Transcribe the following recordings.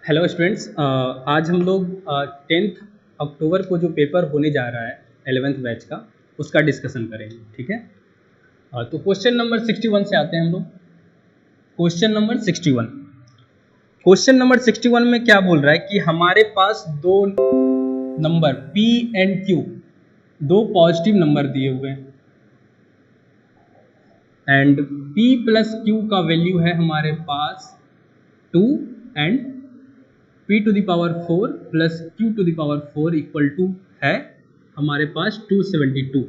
Hello students, आज हम लोग 10th अक्टूबर को जो पेपर होने जा रहा है 11th बैच का उसका डिस्कशन करेंगे। ठीक है। तो क्वेश्चन नंबर 61 से आते हैं हम लोग। क्वेश्चन नंबर 61 में क्या बोल रहा है कि हमारे पास दो नंबर P एंड Q, दो पॉजिटिव नंबर दिए हुए हैं एंड P प्लस Q का वैल्यू है हमारे पास 2 and P to the power 4 plus Q to the power 4 equal to है हमारे पास 272।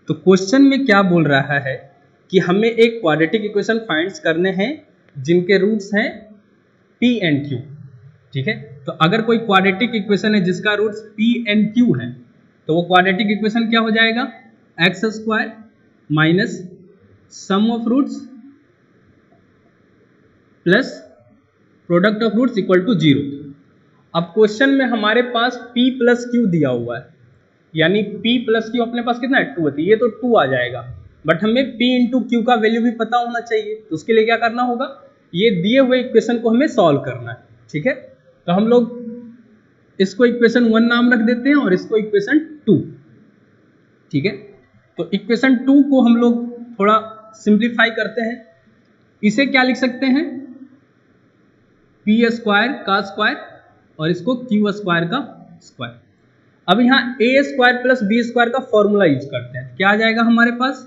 तो क्वेश्चन में क्या बोल रहा है कि हमें एक क्वाड्रेटिक इक्वेशन फाइंड्स करने हैं जिनके रूट्स हैं P एंड Q। ठीक है। तो अगर कोई क्वाड्रेटिक इक्वेशन है जिसका रूट्स P एंड Q है तो वो क्वाड्रेटिक इक्वेशन क्या हो जाएगा, x square minus sum of roots plus product of roots equal to 0। अब क्वेश्चन में हमारे पास P प्लस Q दिया हुआ है, यानी P प्लस Q अपने पास कितना है 2 है, ये तो 2 आ जाएगा, बट हमें P इंटू Q का वैल्यू भी पता होना चाहिए। तो उसके लिए क्या करना होगा, ये दिए हुए इक्वेशन को हमें सॉल्व करना है। ठीक है। तो हम लोग इसको इक्वेशन 1 नाम रख देते हैं और इसको इक्वेशन 2। ठीक है। तो इक्वेशन 2 को हम लोग थोड़ा सिंप्लीफाई करते हैं। इसे क्या लिख सकते हैं, पी स्क्वायर का स्क्वायर और इसको क्यू स्क्वायर का स्क्वायर। अब यहां a square plus b square का फॉर्मूला यूज करते हैं। क्या आ जाएगा हमारे पास,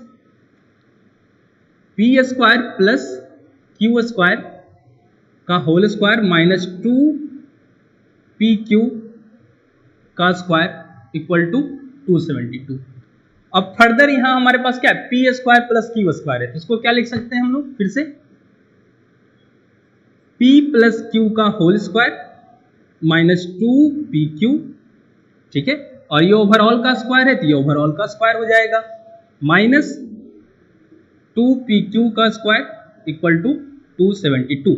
p square plus q square का whole square minus 2 p q का स्क्वायर इक्वल टू 272। अब फर्दर यहां हमारे पास क्या है, p square plus q square है, तो इसको क्या लिख सकते हैं हम लोग फिर से, P प्लस क्यू का whole square minus 2 p q. ठीक है। और ये ओवरऑल का स्क्वायर है तो ये ओवरऑल का स्क्वायर हो जाएगा माइनस 2 पी क्यू का स्क्वायर इक्वल टू 272।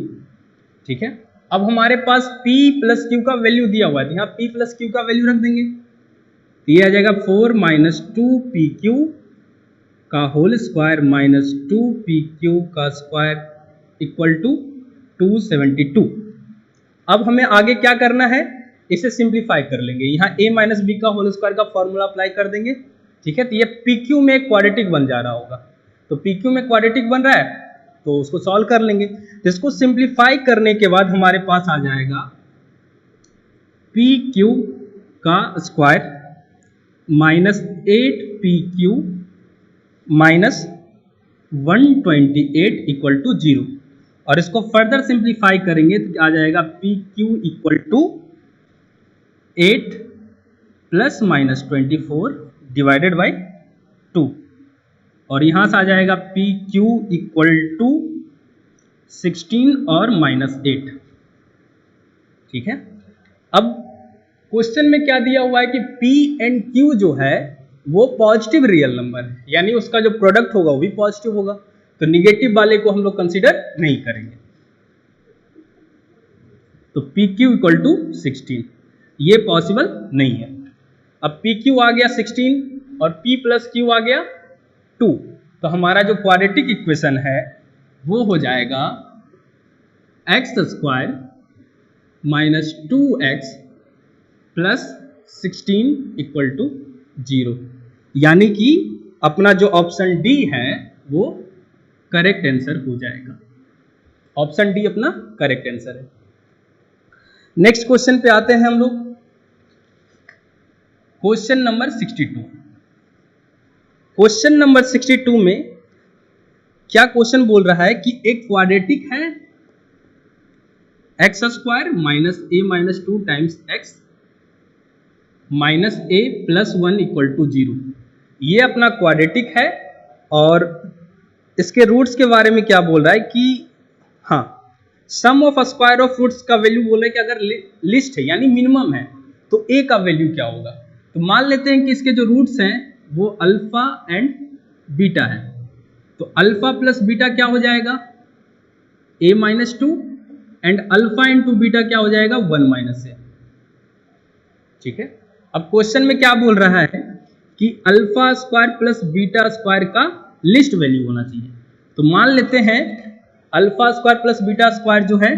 ठीक है। अब हमारे पास P प्लस क्यू का वैल्यू दिया हुआ है, यहाँ P प्लस क्यू का वैल्यू रख देंगे तो ये आ जाएगा 4 माइनस 2 पी क्यू का whole square minus 2 p q का स्क्वायर इक्वल टू 272। अब हमें आगे क्या करना है, इसे सिंप्लीफाई कर लेंगे। यहाँ a माइनस बी का होल स्क्वायर का फॉर्मूला अप्लाई कर देंगे। ठीक है। तो ये PQ में क्वाड्रेटिक बन जा रहा होगा, तो PQ में क्वाड्रेटिक बन रहा है तो उसको सॉल्व कर लेंगे। तो इसको सिंप्लीफाई करने के बाद हमारे पास आ जाएगा PQ का square minus 8PQ minus 128 equal to 0। और इसको फर्दर सिंप्लीफाई करेंगे तो आ जाएगा PQ equal to 8 plus minus 24 divided by 2। और यहां से आ जाएगा PQ इक्वल टू 16 और माइनस 8। ठीक है। अब क्वेश्चन में क्या दिया हुआ है कि P एंड Q जो है वो पॉजिटिव रियल नंबर है, यानी उसका जो प्रोडक्ट होगा वो भी पॉजिटिव होगा, तो निगेटिव वाले को हम लोग कंसीडर नहीं करेंगे। तो PQ इक्वल टू 16 ये पॉसिबल नहीं है। अब PQ आ गया 16 और P प्लस Q आ गया 2, तो हमारा जो क्वाड्रेटिक इक्वेशन है वो हो जाएगा x square minus 2x plus 16 equal to 0, यानी कि अपना जो ऑप्शन डी है वो करेक्ट आंसर हो जाएगा। ऑप्शन डी अपना करेक्ट आंसर है। नेक्स्ट क्वेश्चन पे आते हैं हम लोग, क्वेश्चन नंबर 62। क्वेश्चन नंबर 62 में क्या क्वेश्चन बोल रहा है कि एक क्वाड्रेटिक है x square minus a minus 2 times x minus a plus 1 equal to 0। ये अपना क्वाड्रेटिक है और इसके रूट्स के बारे में क्या बोल रहा है कि हाँ, सम ऑफ स्क्वायर ऑफ रूट्स का वैल्यू बोला है कि अगर लिस्ट है यानी मिनिमम है तो ए का वैल्यू क्या होगा। तो मान लेते हैं कि इसके जो रूट्स हैं वो अल्फा एंड बीटा है, तो अल्फा प्लस बीटा क्या हो जाएगा a minus 2 and alpha into beta क्या हो जाएगा 1 माइनस ए। ठीक है। अब क्वेश्चन में क्या बोल रहा है कि alpha square plus beta square का लिस्ट वैल्यू होना चाहिए। तो मान लेते हैं alpha square plus beta square जो है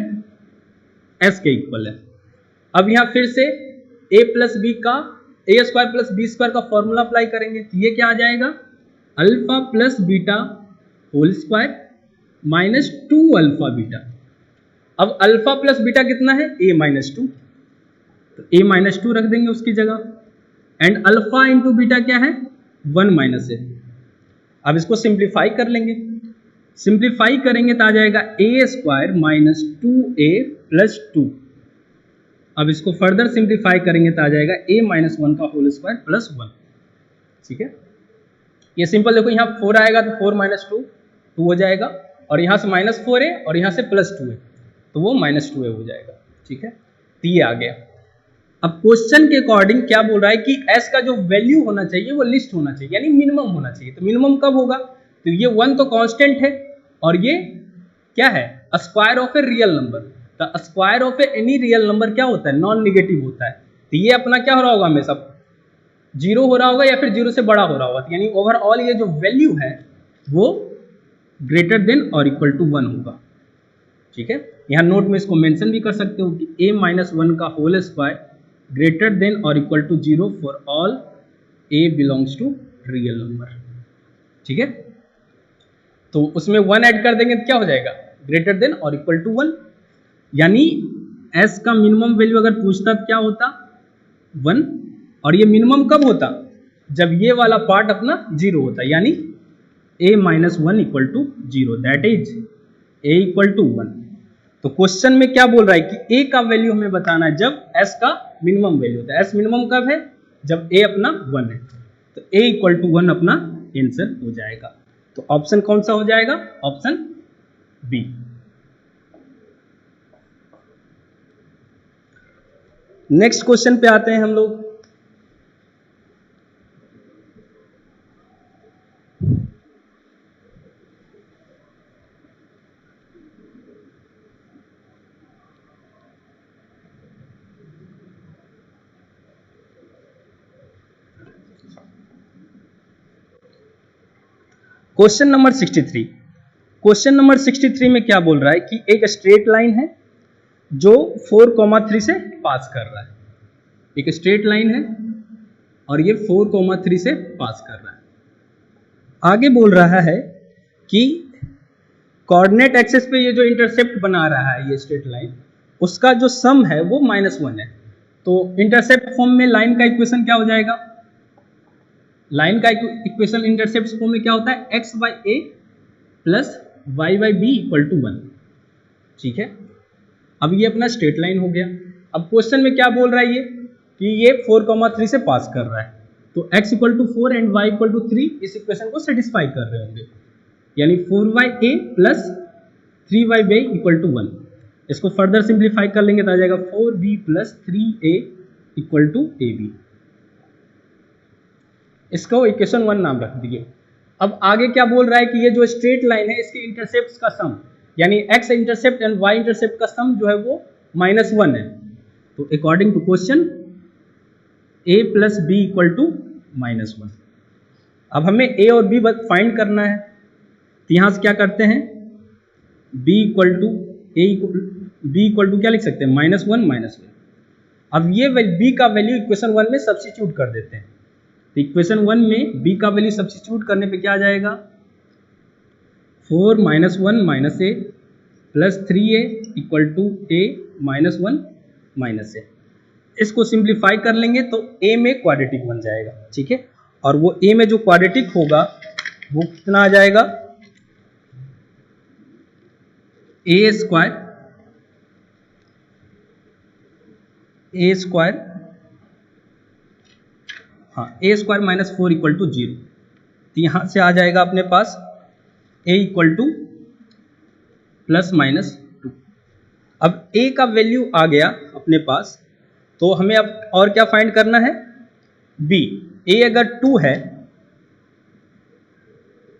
एस के इक्वल है। अब यहाँ फिर से ए प्लस बी का a square plus b square का फॉर्मूला अप्लाई करेंगे तो ये क्या आ जाएगा, alpha plus beta whole square minus 2 alpha beta. अब अल्फा प्लस बीटा कितना है, ए माइनस 2, तो ए माइनस 2 रख देंगे उसकी जगह, एंड अल्फा इंटू बीटा क्या है 1 माइनस ए। अब इसको सिंप्लीफाई कर लेंगे, सिंप्लीफाई करेंगे तो आ जाएगा ए स्क्वायर माइनस 2a प्लस 2। अब इसको फर्दर सिंप्लीफाई करेंगे तो आ जाएगा a माइनस 1 का होल स्क्वायर प्लस 1। ठीक है, ये सिंपल देखो, यहाँ 4 आएगा तो 4 माइनस 2 2 हो जाएगा, और यहाँ से माइनस 4 है और यहाँ से प्लस 2 है तो वो माइनस 2 हो जाएगा। ठीक है, तो ये आ गया। अब क्वेश्चन के अकॉर्डिंग क्या बोल रहा है कि s का जो वैल्यू होना चाहिए वो लिस्ट होना चाहिए, यानी मिनिमम होना चाहिए। तो मिनिमम कब होगा, तो ये 1 तो कांस्टेंट है और ये क्या है, square of a real number. तो square of any real number क्या होता है, नॉन निगेटिव होता है। तो ये अपना क्या हो रहा होगा, हमेशा 0 हो रहा होगा या फिर 0 से बड़ा हो रहा होगा, यानी ओवरऑल ये जो वैल्यू है वो ग्रेटर देन और इक्वल टू 1 होगा। ठीक है, यहाँ नोट में इसको मेंशन भी कर सकते हो कि a माइनस 1 का होल स्क्वायर ग्रेटर देन और equal to 0 for all a belongs to real number. ठीक है, तो उसमें 1 ऐड कर देंगे तो क्या हो जाएगा, ग्रेटर देन और इक्वल टू 1, यानी s का मिनिमम वैल्यू अगर पूछता तो क्या होता 1, और ये मिनिमम कब होता, जब ये वाला पार्ट अपना 0 होता, यानी a minus 1 equal to 0, that is a equal to 1। तो क्वेश्चन में क्या बोल रहा है कि a का वैल्यू हमें बताना है जब s का मिनिमम वैल्यू होता है। s मिनिमम कब है, जब a अपना 1 है, तो a इक्वल टू 1 अपना आंसर हो जाएगा। तो ऑप्शन कौन सा हो जाएगा, ऑप्शन बी। नेक्स्ट क्वेश्चन पे आते हैं हम लोग। Question number 63। क्वेश्चन नंबर 63 में क्या बोल रहा है कि एक स्ट्रेट लाइन है जो 4,3 से पास कर रहा है। एक स्ट्रेट लाइन है और ये 4,3 से पास कर रहा है। आगे बोल रहा है कि कोऑर्डिनेट एक्सिस पे ये जो इंटरसेप्ट बना रहा है ये स्ट्रेट लाइन, उसका जो सम है वो -1 है। तो इंटरसेप्ट फॉर्म में लाइन का इक्वेशन क्या हो जाएगा, लाइन का इक्वेशन इंटरसेप्ट फॉर्म में क्या होता है, x by a plus y by b equal to 1। ठीक है, अब ये अपना स्ट्रेट लाइन हो गया। अब क्वेश्चन में क्या बोल रहा है ये कि ये 4,3 से पास कर रहा है, तो x equal to 4 and y equal to 3 इस इक्वेशन को सेटिस्फाई कर रहे होंगे, यानी 4y plus 3y equal to 1। इसको फर्दर सिंप्लीफाई कर लेंगे तो आ जाएगा 4b plus 3a equal to ab। इसको इक्वेशन 1 नाम रख दिए। अब आगे क्या बोल रहा है कि ये जो स्ट्रेट लाइन है इसके इंटरसेप्ट्स का सम, यानी x intercept and y intercept का सम जो है वो -1 है। तो according to question a plus b equal to -1। अब हमें a और b फाइंड करना है, तो यहाँ से क्या करते हैं, b equal to b equal to क्या लिख सकते हैं, -1 -1। अब ये b का वैल्यू इक्वेशन 1 में सब्स्टिट्यूट कर देते हैं। तो इक्वेशन 1 में b का वैल्यू सब्स्टिट्यूट करने पे क्या आ जाएगा, 4 -1 -a plus 3a equal to a -1 -a। इसको सिंप्लीफाई कर लेंगे तो a में क्वाड्रेटिक बन जाएगा। ठीक है, और वो a में जो क्वाड्रेटिक होगा वो कितना आ जाएगा, a स्क्वायर हाँ a स्क्वायर -4 इक्वल टू 0। तो यहाँ से आ जाएगा अपने पास a इक्वल टू ±2। अब a का वैल्यू आ गया अपने पास, तो हमें अब और क्या फाइंड करना है, b। a अगर 2 है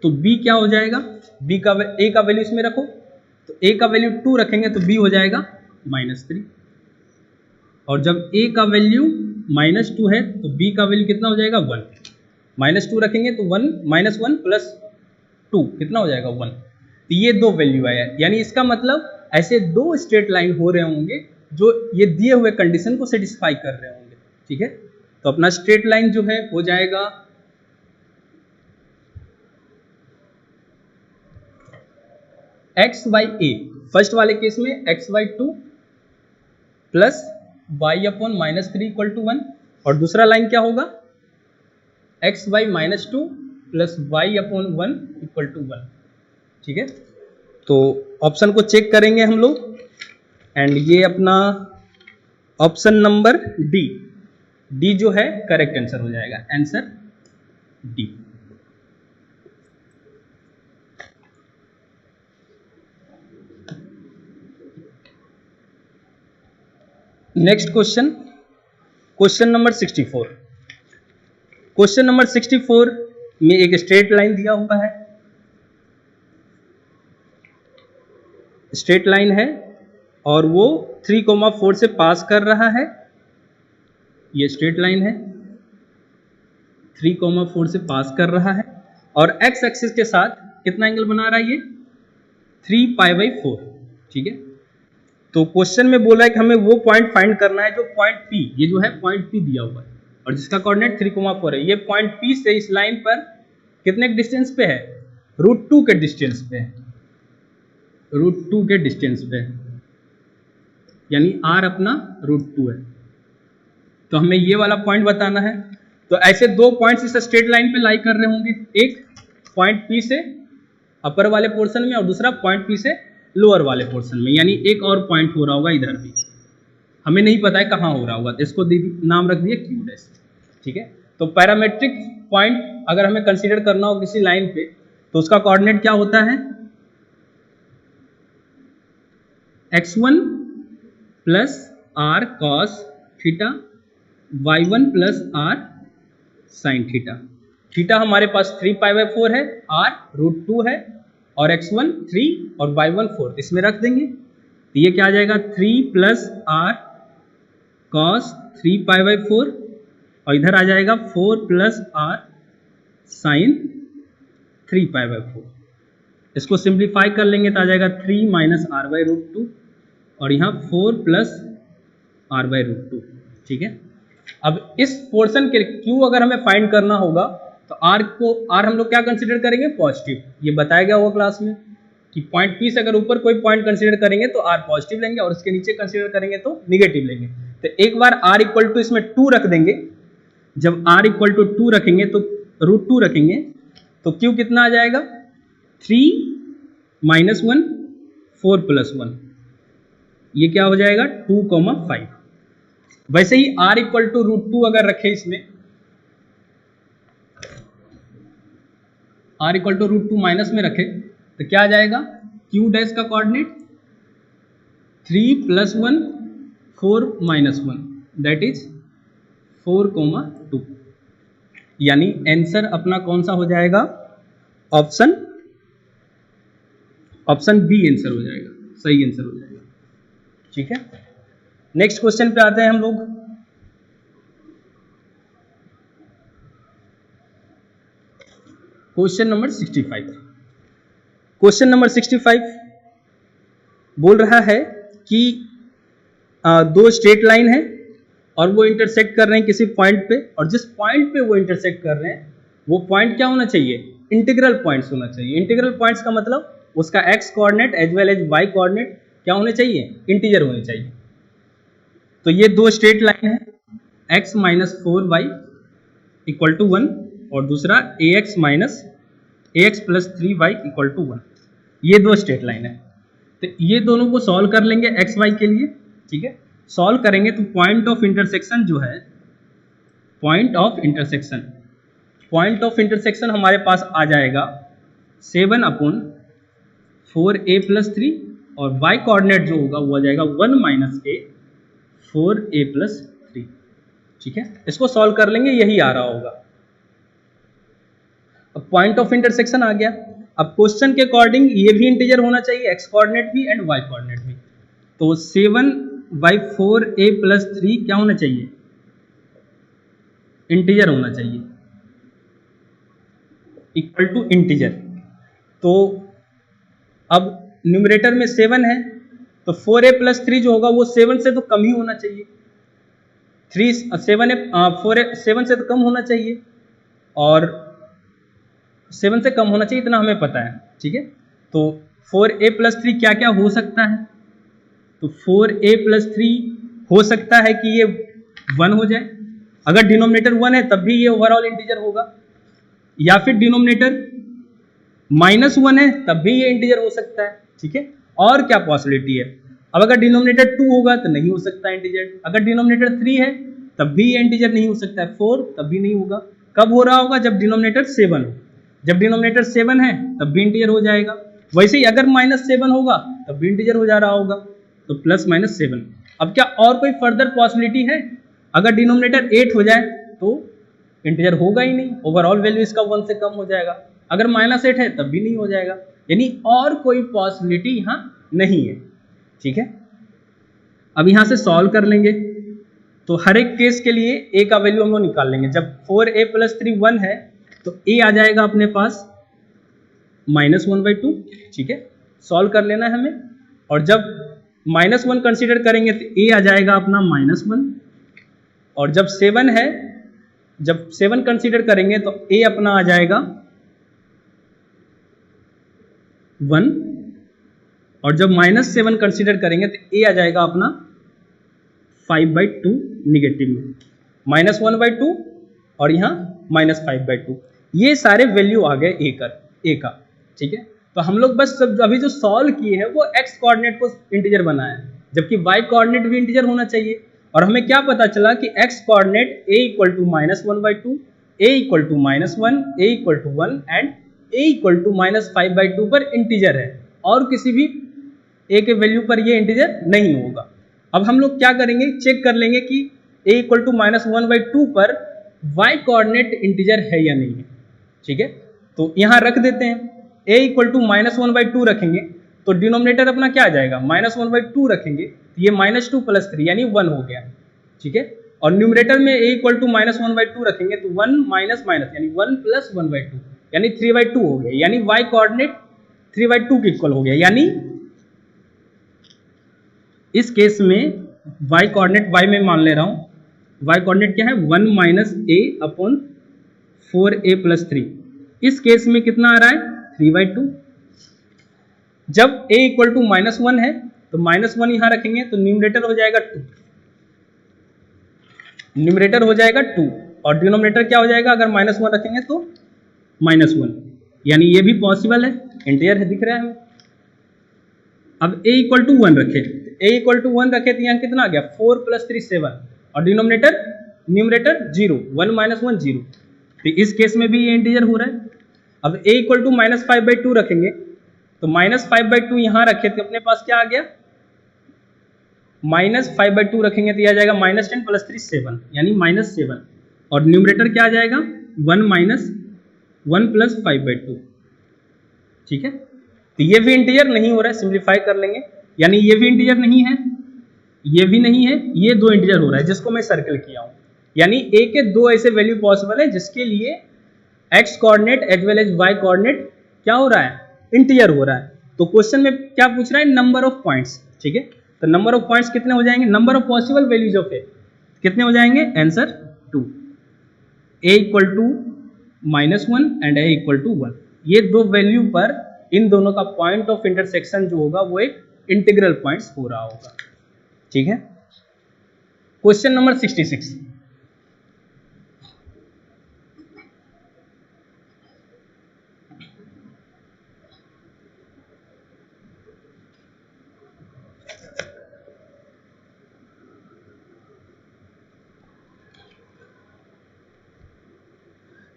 तो b क्या हो जाएगा, b का a का वैल्यू इसमें रखो, तो a का वैल्यू 2 रखेंगे तो b हो जाएगा -3। और जब a का वैल्यू -2 है तो b का वैल्यू कितना हो जाएगा, 1। -2 रखेंगे तो 1 -1 प्लस 2 कितना हो जाएगा, 1। तो ये दो वैल्यू आया, यानी इसका मतलब ऐसे दो स्ट्रेट लाइन हो रहे होंगे जो ये दिए हुए कंडीशन को सेटिस्फाई कर रहे होंगे। ठीक है, तो अपना स्ट्रेट लाइन जो है हो जाएगा एक्स वाई ए, फर्स्ट वाले केस में x y two plus y upon minus three equal to one, और दूसरा लाइन क्या होगा x y minus two plus y upon one equal to one. ठीक है, तो ऑप्शन को चेक करेंगे हम लोग, एंड ये अपना ऑप्शन नंबर डी, डी जो है करेक्ट आंसर हो जाएगा, answer D. Next question, question number 64। Question number 64 में एक स्ट्रेट लाइन दिया हुआ है, स्ट्रेट लाइन है और वो 3,4 से पास कर रहा है। ये स्ट्रेट लाइन है, 3,4 से पास कर रहा है और एक्स एक्सिस के साथ कितना एंगल बना रहा है ये 3π/4। ठीक है, तो क्वेश्चन में बोला है कि हमें वो पॉइंट फाइंड करना है जो पॉइंट P, ये जो है पॉइंट P दिया हुआ है और जिसका कोऑर्डिनेट 3,4 है। ये पॉइंट P से इस लाइन पर कितने के डिस्टेंस पे है, √2 के डिस्टेंस पे है, √2 के डिस्टेंस पे है, यानी R अपना √2 है। तो हमें ये वाला पॉइंट बताना है। तो ऐसे दो पॉइंट्स इस स्ट्रेट लाइन पे लाई कर रहे होंगे, एक पॉइंट P से अपर वाले पोर्शन में और दूसरा पॉइंट P से लोअर वाले पोर्शन में, यानी एक और पॉइंट हो रहा होगा इधर भी, हमें नहीं पता है कहाँ हो रहा होगा, तो इसको नाम रख दिया Q डैश। ठीक है, तो पैरामेट्रिक पॉइंट अगर हमें कंसीडर करना हो किसी लाइन पे तो उसका कोऑर्डिनेट क्या होता है x1 plus r cos theta, y1 plus r sin theta. Theta हमारे पास 3π/4 है, r √2 है और x1 3 और y1 4, इसमें रख देंगे तो ये क्या आ जाएगा 3 प्लस r cos 3π/4 और इधर आ जाएगा 4 प्लस r sin 3π/4। इसको सिंप्लीफाई कर लेंगे तो आ जाएगा 3 माइनस r/√2 और यहाँ 4 प्लस r/√2। ठीक है, अब इस पोर्शन के Q अगर हमें फाइंड करना होगा तो R हम लोग क्या कंसीडर करेंगे पॉजिटिव, ये बताया गया होगा क्लास में कि पॉइंट P से अगर ऊपर कोई पॉइंट कंसीडर करेंगे तो R पॉजिटिव लेंगे और इसके नीचे कंसीडर करेंगे तो निगेटिव लेंगे। तो एक बार R इक्वल टू इसमें 2 रख देंगे, जब R इक्वल टू 2 रखेंगे तो √2 रखेंगे तो Q कितना आ जाएगा 3 माइनस 1 4 प्लस 1, ये क्या हो जाएगा 2,5। वैसे ही R इक्वल टू √2 अगर रखे इसमें, R इक्वल टू √2 माइनस में रखे तो क्या आ जाएगा Q डैश का coordinate 3 plus 1 4 minus 1 that is 4,2, यानी आंसर अपना कौन सा हो जाएगा ऑप्शन बी आंसर हो जाएगा, सही आंसर हो जाएगा। ठीक है, नेक्स्ट क्वेश्चन पे आते हैं हम लोग। Question number 65। क्वेश्चन नंबर 65 बोल रहा है कि दो स्ट्रेट लाइन है और वो इंटरसेक्ट कर रहे हैं किसी पॉइंट पे, और जिस पॉइंट पे वो इंटरसेक्ट कर रहे हैं वो पॉइंट क्या होना चाहिए इंटीग्रल पॉइंट्स होना चाहिए। इंटीग्रल पॉइंट्स का मतलब उसका x coordinate as well as y coordinate क्या होने चाहिए इंटीजर होने चाहिए। तो ये दो स्ट्रेट लाइन है x minus 4y equal to 1 और दूसरा ax plus 3y equal to 1, ये दो स्ट्रेट लाइन है। तो ये दोनों को सॉल्व कर लेंगे एक्स वाई के लिए। ठीक है, सॉल्व करेंगे तो पॉइंट ऑफ इंटरसेक्शन जो है, पॉइंट ऑफ इंटरसेक्शन हमारे पास आ जाएगा 7/4a प्लस 3 और y कोऑर्डिनेट जो होगा वो आ जाएगा 1 माइनस a 4a प्लस 3। ठीक है, इसको सॉल्व कर लेंगे, यही आ रहा होगा। अब पॉइंट ऑफ इंटरसेक्शन आ गया। अब क्वेश्चन के अकॉर्डिंग ये भी इंटीजर होना चाहिए, एक्स कोऑर्डिनेट भी एंड वाई कोऑर्डिनेट भी। तो 7/4a प्लस 3 क्या होना चाहिए इंटीजर होना चाहिए, इक्वल टू इंटीजर। तो अब न्यूमरेटर में 7 है तो 4a प्लस 3 जो होगा वो 7 से तो कम ही होना चाहिए। 7 से तो कम होना चाहिए और 7 से कम होना चाहिए, इतना हमें पता है। ठीक है, तो 4a प्लस 3 क्या क्या हो सकता है? तो 4a प्लस 3 हो सकता है कि ये 1 हो जाए, अगर डिनोमिनेटर 1 है तब भी ये ओवरऑल इंटीजर होगा, या फिर डिनोमिनेटर -1 है तब भी ये इंटीजर हो सकता है। ठीक है, और क्या पॉसिबिलिटी है? अब अगर डिनोमिनेटर 2 होगा तो नहीं हो सकता इंटीजर, अगर डिनोमिनेटर 3 है तब भी ये इंटीजर नहीं हो सकता है, 4 तब भी नहीं होगा। कब हो रहा होगा? जब डिनोमिनेटर 7 हो। जब डिनोमिनेटर 7 है तब भी इंटीजर हो जाएगा। वैसे ही अगर -7 होगा तब भी इंटीजर हो जा रहा होगा, तो +-7। अब क्या और कोई फर्दर पॉसिबिलिटी है? अगर डिनोमिनेटर 8 हो जाए तो इंटीजर होगा ही नहीं, ओवरऑल वैल्यू इसका 1 से कम हो जाएगा। अगर -8 है तब भी नहीं हो जाएगा, यानी और कोई पॉसिबिलिटी यहाँ नहीं है। ठीक है, अब यहाँ से सॉल्व कर लेंगे, तो हर एक केस के लिए a का वैल्यू हम लोग निकाल लेंगे। जब 4a प्लस 3 1 है तो a आ जाएगा अपने पास -1/2। ठीक है, सॉल्व कर लेना है हमें, और जब -1 कंसीडर करेंगे तो a आ जाएगा अपना -1, और जब 7 है, जब 7 कंसीडर करेंगे तो a अपना आ जाएगा 1, और जब -7 कंसीडर करेंगे तो a आ जाएगा अपना 5/2 निगेटिव में, -1/2 और यहाँ -5/2। ये सारे वैल्यू आ गए a का। ठीक है, तो हम लोग बस अभी जो सॉल्व किए हैं वो x कोऑर्डिनेट को इंटीजर बनाया है, जबकि y कोऑर्डिनेट भी इंटीजर होना चाहिए। और हमें क्या पता चला कि x coordinate a = -1/2, a = -1, a = 1 and a = -5/2 पर इंटीजर है, और किसी भी a के वैल्यू पर ये इंटीजर नहीं होगा। अब हम लोग क्या करेंगे, चेक कर लेंगे कि a = -1/2 पर y कोऑर्डिनेट इंटीजर है या नहीं है। ठीक है, तो यहाँ रख देते हैं, a = -1/2 रखेंगे तो डिनोमिनेटर अपना क्या आ जाएगा, -1/2 रखेंगे तो ये -2 + 3 यानी 1 हो गया। ठीक है, और न्यूमरेटर में a = -1/2 रखेंगे तो 1 माइनस माइनस यानी 1 + 1/2 यानी 3/2 हो गया, यानी y कोऑर्डिनेट 3/2 के इक्वल हो गया। यानी इस केस में y कोऑर्डिनेट, y में मान ले रहा हूं, y कोऑर्डिनेट क्या है, 1 - a/4a + 3। इस केस में कितना आ रहा है, 3/2। जब a = -1 है तो -1 यहां रखेंगे तो न्यूमरेटर हो जाएगा 2, न्यूमरेटर हो जाएगा 2, और डिनोमिनेटर क्या हो जाएगा, अगर -1 रखेंगे तो -1, यानी ये भी पॉसिबल है, इंटीजर है, दिख रहा है हमें। अब a = 1 रखे, a = 1 रखे तो यहाँ कितना आ गया, 4 + 3 7, और डिनोमिनेटर न्यूमरेटर 0, 1 - 1 0, तो इस केस में भी ये इंटीजर हो रहा है। अब a = -5/2 रखेंगे तो -5/2 यहाँ रखे तो अपने पास क्या आ गया, -5/2 रखेंगे तो यह आ जाएगा -10 + 3 7 यानी -7, और न्यूमरेटर क्या आ जाएगा, 1 - 1 + 5/2। ठीक है, तो ये भी इंटीजर नहीं हो रहा है, सिंप्लीफाई कर लेंगे, यानी ये भी इंटीजर नहीं है, ये भी नहीं है, ये दो इंटीजर हो रहा है जिसको मैं सर्कल किया हूं। यानी a के दो ऐसे वैल्यू पॉसिबल है जिसके लिए x coordinate as well as y coordinate क्या हो रहा है, इंटीजर हो रहा है। तो क्वेश्चन में क्या पूछ रहा है, नंबर ऑफ पॉइंट्स। ठीक है, तो नंबर ऑफ पॉइंट्स कितने हो जाएंगे, number of possible values of a कितने हो जाएंगे, आंसर 2, a = -1 एंड a = 1। ये दो वैल्यू पर इन दोनों का पॉइंट ऑफ इंटरसेक्शन जो होगा वो एक इंटीग्रल पॉइंट्स हो रहा होगा। ठीक है, क्वेश्चन नंबर 66,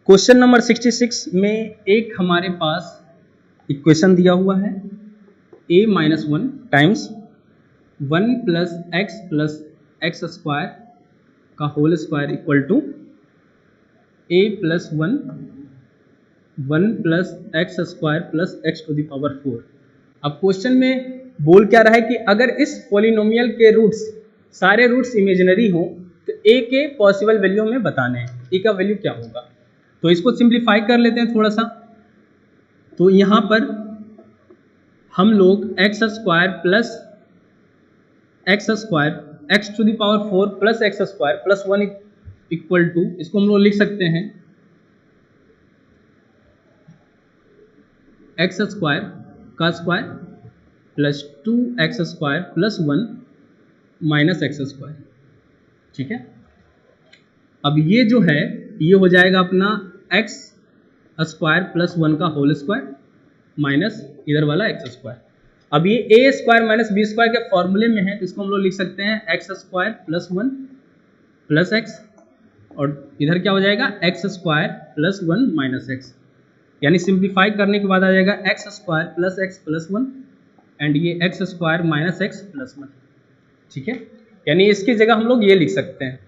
क्वेश्चन नंबर 66 में एक हमारे पास इक्वेशन दिया हुआ है, a - 1 टाइम्स 1 + x + x² का whole square equal to a + 1 + x² + x⁴। अब क्वेश्चन में बोल क्या रहा है कि अगर इस पॉलिनोमियल के रूट्स, सारे रूट्स इमेजिनरी हो तो a के पॉसिबल वैल्यू हमें बताने हैं, a का वैल्यू क्या होगा। तो इसको सिंप्लीफाई कर लेते हैं थोड़ा सा, तो यहाँ पर हम लोग x² + x square x to the power 4 plus x square plus 1 equal to, इसको हम लोग लिख सकते हैं एक्स स्क्वायर का square plus 2x square plus 1 minus x square. ठीक है, अब ये जो है ये हो जाएगा अपना एक्स स्क्वायर प्लस 1 का होल स्क्वायर माइनस इधर वाला एक्स स्क्वायर। अब ये ए स्क्वायर माइनस बी स्क्वायर के फॉर्मूले में है, तो इसको हम लोग लिख सकते हैं x square plus 1 plus x, और इधर क्या हो जाएगा x square plus 1 minus x, यानी सिंप्लीफाई करने के बाद आ जाएगा x square plus x plus 1 and ये x square minus x plus 1। ठीक है, यानी इसकी जगह हम लोग ये लिख सकते हैं।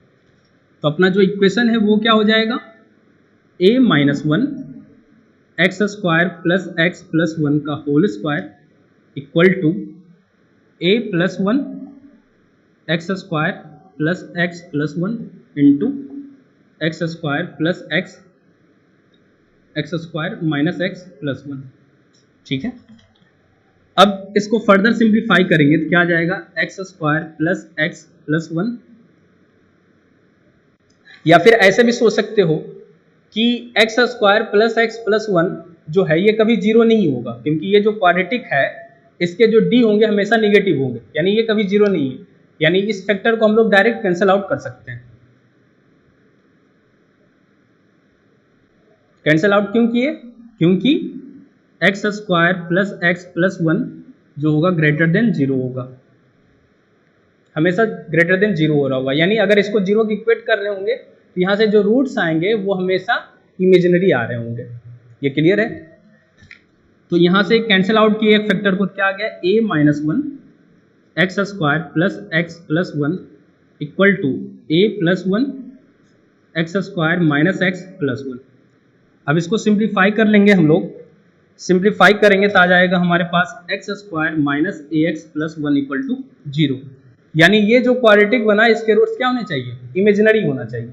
तो अपना जो इक्वेशन है वो क्या हो जाएगा, a minus 1 x square plus x plus 1 का whole square equal to a plus 1 x square plus x plus 1 into x square plus x square minus x plus 1। ठीक है, अब इसको फर्दर सिंप्लीफाई करेंगे तो क्या आ जाएगा x square plus x plus 1, या फिर ऐसे भी सोच सकते हो कि x square plus x plus 1 जो है ये कभी जीरो नहीं होगा, क्योंकि ये जो क्वाड्रेटिक है इसके जो डी होंगे हमेशा निगेटिव होंगे, यानी ये कभी जीरो नहीं है, यानी इस फैक्टर को हम लोग डायरेक्ट कैंसिल आउट कर सकते हैं। कैंसिल आउट क्यों किए, क्योंकि x square plus x plus 1 जो होगा ग्रेटर देन जीरो होगा, हमेशा ग्रेटर देन जीरो हो रहा होगा, यानी अगर इसको जीरो की इक्वेट कर रहे होंगे तो यहाँ से जो रूट्स आएंगे वो हमेशा इमेजिनरी आ रहे होंगे। ये क्लियर है, तो यहाँ से कैंसिल आउट किए एक फैक्टर को, क्या आ गया a minus 1 x square plus x plus 1 equal to a plus 1 x square minus x plus 1। अब इसको सिंप्लीफाई कर लेंगे हम लोग, सिंप्लीफाई करेंगे तो आ जाएगा हमारे पास x square minus a x plus 1 equal to 0, यानी ये जो क्वाड्रेटिक बना इसके रूट्स क्या होने चाहिए, इमेजिनरी होना चाहिए।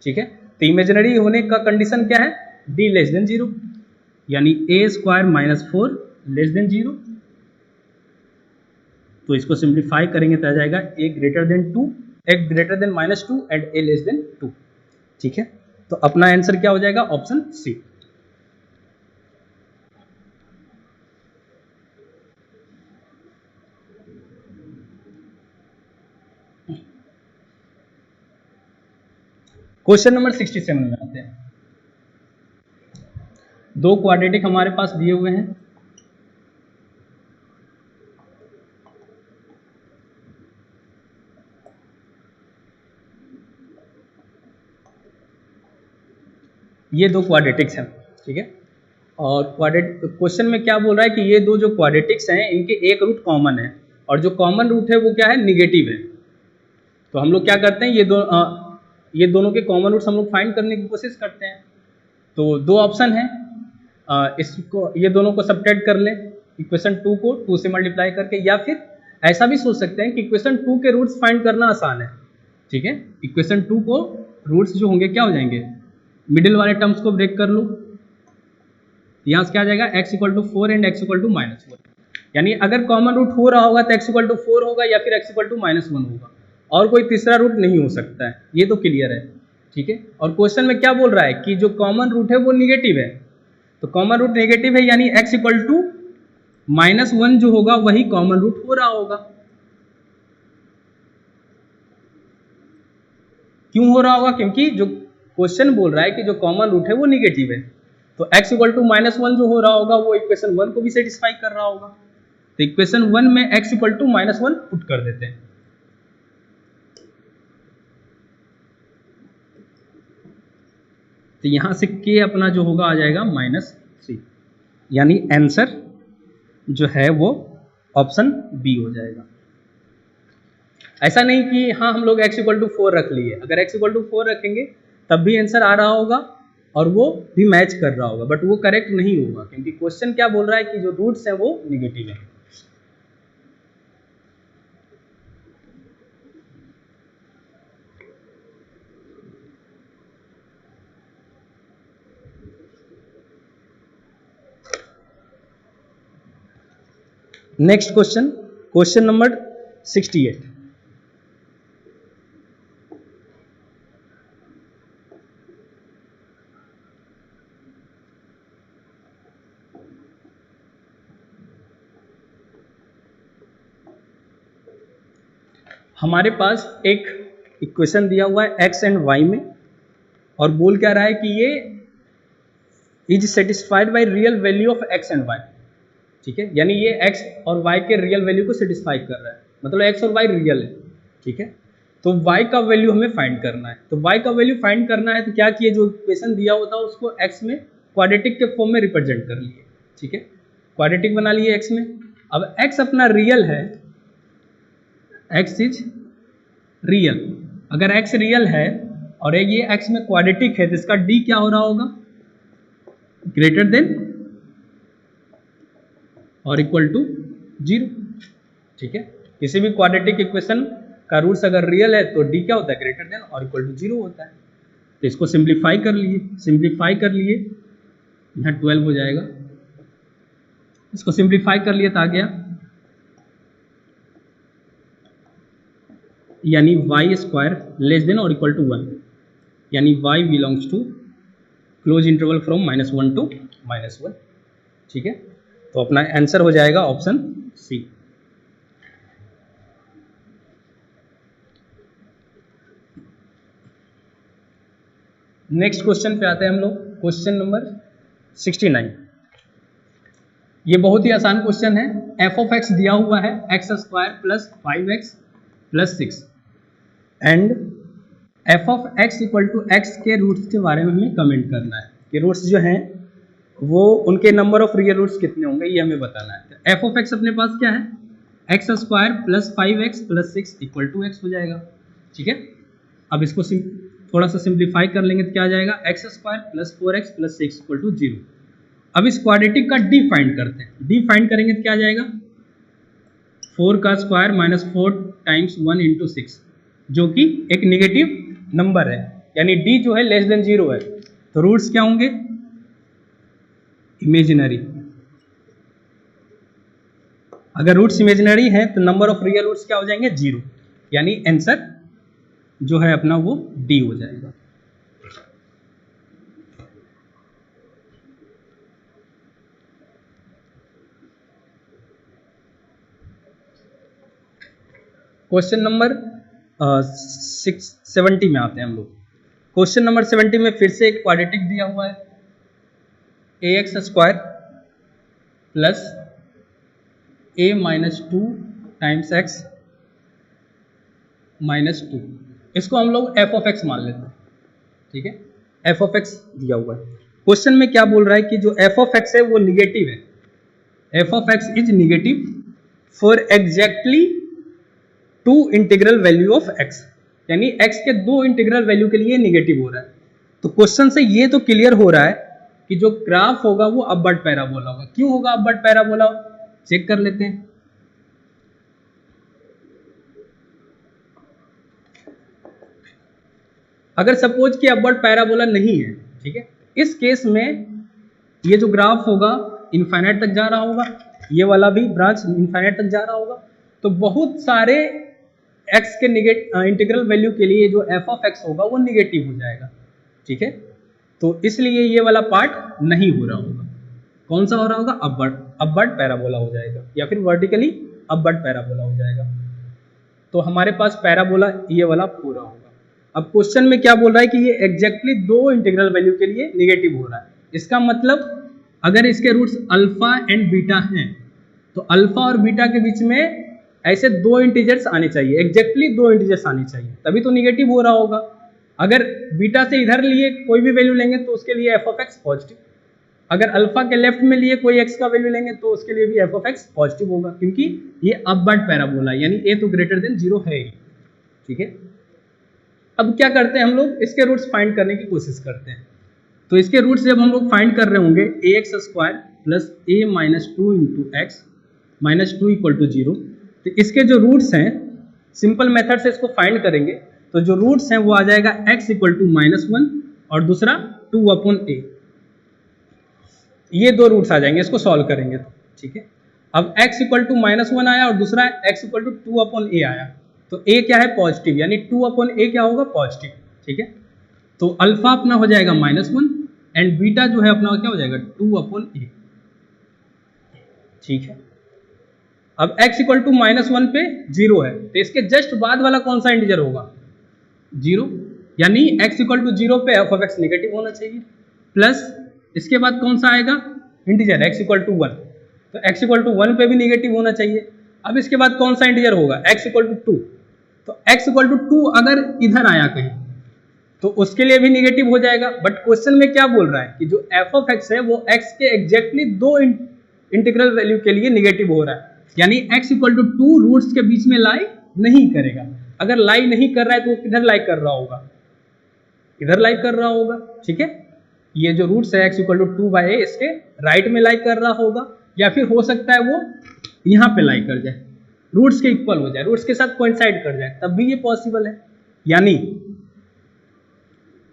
ठीक है, तो इमेजिनरी होने का कंडीशन क्या है, d लेस देन 0, यानी ए स्क्वायर माइनस 4 लेस देन 0। तो इसको सिंप्लीफाई करेंगे तो आ जाएगा a greater than 2, a greater than minus 2 and a less than 2। ठीक है, तो अपना आंसर क्या हो जाएगा, ऑप्शन सी। क्वेश्चन नंबर 67 में आते हैं। दो क्वाड्रेटिक हमारे पास दिए हुए हैं, ये दो क्वाड्रेटिक्स हैं। ठीक है, और क्वेश्चन में क्या बोल रहा है कि ये दो जो क्वाड्रेटिक्स हैं इनके एक रूट कॉमन है, और जो कॉमन रूट है वो क्या है, निगेटिव है। तो हम लोग क्या करते हैं, ये दोनों के कॉमन रूट्स हम लोग फाइंड करने की कोशिश करते हैं। तो दो ऑप्शन है, इसको ये दोनों को सब्ट्रैक्ट कर लें, इक्वेशन 2 को 2 से मल्टीप्लाई करके, या फिर ऐसा भी सोच सकते हैं कि इक्वेशन 2 के रूट्स फाइंड करना आसान है। ठीक है, इक्वेशन 2 को रूट्स जो होंगे क्या हो जाएंगे, मिडिल वाले टर्म्स को ब्रेक कर लो, यहाँ से क्या आ जाएगा x equal to 4 and x equal to minus 4, यानी अगर कॉमन रूट हो रहा होगा तो x इक्वल टू 4 होगा या फिर x इक्वल टू माइनस 1 होगा, और कोई तीसरा रूट नहीं हो सकता है, ये तो क्लियर है। ठीक है, और क्वेश्चन में क्या बोल रहा है कि जो कॉमन रूट है वो निगेटिव है, तो कॉमन रूट नेगेटिव है यानी x इक्वल टू माइनस 1 जो होगा वही कॉमन रूट हो रहा होगा। क्यों हो रहा होगा, क्योंकि जो क्वेश्चन बोल रहा है कि जो कॉमन रूट है वो निगेटिव है, तो x इक्वल टू माइनस 1 जो हो रहा होगा वो इक्वेशन 1 को भी सेटिस्फाई कर रहा होगा। तो इक्वेशन 1 में x equal to minus 1 put कर देते हैं। तो यहां से k अपना जो होगा आ जाएगा -3, यानी आंसर जो है वो ऑप्शन बी हो जाएगा। ऐसा नहीं कि हाँ हम लोग x इक्वल टू 4 रख लिए, अगर x इक्वल टू 4 रखेंगे तब भी आंसर आ रहा होगा और वो भी मैच कर रहा होगा, बट वो करेक्ट नहीं होगा, क्योंकि क्वेश्चन क्या बोल रहा है कि जो रूट्स हैं वो निगेटिव है। Next question, question number 68। हमारे पास एक इक्वेशन दिया हुआ है x एंड y में, और बोल क्या रहा है कि ये is satisfied by real value of x and y। ठीक है, यानी ये x और y के रियल वैल्यू को सेटिस्फाई कर रहा है, मतलब x और y रियल है। ठीक है, तो y का वैल्यू हमें फाइंड करना है। तो y का वैल्यू फाइंड करना है तो क्या किए, जो इक्वेशन दिया होता है उसको x में क्वाड्रेटिक के फॉर्म में रिप्रेजेंट कर लिए। ठीक है, क्वाड्रेटिक बना लिए x में। अब x अपना रियल है, x इज रियल। अगर x रियल है और एक ये x में क्वाड्रेटिक है तो इसका d क्या हो रहा होगा, ग्रेटर देन और इक्वल टू 0। ठीक है, किसी भी क्वाड्रेटिक इक्वेशन का रूट्स अगर रियल है तो d क्या होता है, ग्रेटर देन और इक्वल टू 0 होता है। तो इसको सिंप्लीफाई कर लिए, यहाँ 12 हो जाएगा। इसको सिंप्लीफाई कर लिए तो आ गया, यानी वाई स्क्वायर लेस देन और इक्वल टू 1, यानी y belongs to close interval from -1 to -1। ठीक है, तो अपना आंसर हो जाएगा ऑप्शन सी। नेक्स्ट क्वेश्चन पे आते हैं हम लोग, क्वेश्चन नंबर 69। ये बहुत ही आसान क्वेश्चन है। f ऑफ x दिया हुआ है x² plus 5x plus 6 and f of x equal to x के रूट्स के बारे में हमें कमेंट करना है कि रूट्स जो हैं वो उनके नंबर ऑफ रियल रूट्स कितने होंगे, ये हमें बताना है। तो f ऑफ x अपने पास क्या है, x² plus 5x plus 6 equal to x हो जाएगा। ठीक है, अब इसको थोड़ा सा सिंप्लीफाई कर लेंगे तो क्या आ जाएगा, x² plus 4x plus 6 equal to 0। अब इस क्वाड्रेटिक का d फाइंड करते हैं। d फाइंड करेंगे तो क्या आ जाएगा, 4 का स्क्वायर माइनस 4 टाइम्स 1 इंटू 6, जो कि एक निगेटिव नंबर है, यानी d जो है लेस देन 0 है। तो रूट्स क्या होंगे, इमेजिनरी। अगर रूट्स इमेजिनरी है तो नंबर ऑफ रियल रूट्स क्या हो जाएंगे, 0, यानी आंसर जो है अपना वो डी हो जाएगा। क्वेश्चन नंबर 70 में आते हैं हम लोग। क्वेश्चन नंबर 70 में फिर से एक क्वाड्रेटिक दिया हुआ है, ax² plus a minus 2 times x minus 2, इसको हम लोग f ऑफ x मान लेते हैं। ठीक है, f ऑफ x दिया हुआ है। क्वेश्चन में क्या बोल रहा है कि जो f ऑफ x है वो निगेटिव है, f of x is negative for exactly 2 integral value of x, यानी x के 2 इंटीग्रल वैल्यू के लिए निगेटिव हो रहा है। तो क्वेश्चन से ये तो क्लियर हो रहा है कि जो ग्राफ होगा वो अपवर्ड पैराबोला होगा। क्यों होगा अपवर्ड पैराबोला, चेक कर लेते हैं। अगर सपोज कि अपवर्ड पैराबोला नहीं है, ठीक है, इस केस में ये जो ग्राफ होगा इनफाइनाइट तक जा रहा होगा, ये वाला भी ब्रांच इनफाइनाइट तक जा रहा होगा। तो बहुत सारे x के इंटीग्रल वैल्यू के लिए जो f ऑफ x होगा वो निगेटिव हो जाएगा। ठीक है, तो इसलिए ये वाला पार्ट नहीं हो रहा होगा। कौन सा हो रहा होगा, अपवर्ड पैराबोला हो जाएगा, या फिर वर्टिकली अपवर्ड पैराबोला हो जाएगा। तो हमारे पास पैराबोला ये वाला पूरा होगा। अब क्वेश्चन में क्या बोल रहा है कि ये एग्जैक्टली 2 इंटीग्रल वैल्यू के लिए निगेटिव हो रहा है। इसका मतलब अगर इसके रूट्स अल्फा एंड बीटा हैं तो अल्फा और बीटा के बीच में ऐसे 2 इंटीजर्स आने चाहिए, एग्जैक्टली 2 इंटीजर्स आने चाहिए, तभी तो निगेटिव हो रहा होगा। अगर बीटा से इधर लिए कोई भी वैल्यू लेंगे तो उसके लिए f ऑफ x पॉजिटिव, अगर अल्फा के लेफ्ट में लिए कोई x का वैल्यू लेंगे तो उसके लिए भी f ऑफ x पॉजिटिव होगा, क्योंकि ये अपवर्ड पैराबोला यानी a तो ग्रेटर देन 0 है ही। ठीक है, अब क्या करते हैं हम लोग, इसके रूट्स फाइंड करने की कोशिश करते हैं। तो इसके रूट्स जब हम लोग फाइंड कर रहे होंगे ax² plus a minus 2 into x minus 2 equal to 0, तो इसके जो रूट्स हैं सिंपल मेथड से इसको फाइंड करेंगे तो जो रूट्स हैं वो आ जाएगा x इक्वल टू -1 और दूसरा 2/a, ये 2 रूट्स आ जाएंगे इसको सॉल्व करेंगे तो। ठीक है, अब x इक्वल टू -1 आया और दूसरा x इक्वल टू 2/a आया, तो a क्या है, पॉजिटिव, यानी 2/a क्या होगा, पॉजिटिव। ठीक है, तो अल्फा अपना हो जाएगा -1 एंड बीटा जो है अपना क्या हो जाएगा 2/a। ठीक है, अब x इक्वल टू -1 पे 0 है, तो इसके जस्ट बाद वाला कौन सा इंटीजर होगा? 0, यानी x इक्वल टू 0 पे एफ ऑफ एक्स निगेटिव होना चाहिए, प्लस इसके बाद कौन सा आएगा इंटीजर x इक्वल टू 1, तो x इक्वल टू 1 पे भी निगेटिव होना चाहिए। अब इसके बाद कौन सा इंटीजर होगा? x इक्वल टू 2, तो x इक्वल टू 2 अगर इधर आया कहीं तो उसके लिए भी निगेटिव हो जाएगा। बट क्वेश्चन में क्या बोल रहा है कि जो एफ ऑफ एक्स है वो x के एग्जैक्टली दो इंटीग्रल वैल्यू के लिए निगेटिव हो रहा है, यानी x इक्वल टू 2 रूट्स के बीच में लाई नहीं करेगा। अगर लाई नहीं कर रहा है तो वो किधर लाई कर रहा होगा? इधर लाई कर रहा होगा, ठीक है। ये जो रूट्स है x इक्वल टू 2/a इसके राइट में लाई कर रहा होगा, या फिर हो सकता है वो यहाँ पे लाई कर जाए, रूट्स के इक्वल हो जाए, रूट्स के साथ कोइंसाइड कर जाए, तब भी ये पॉसिबल है। यानी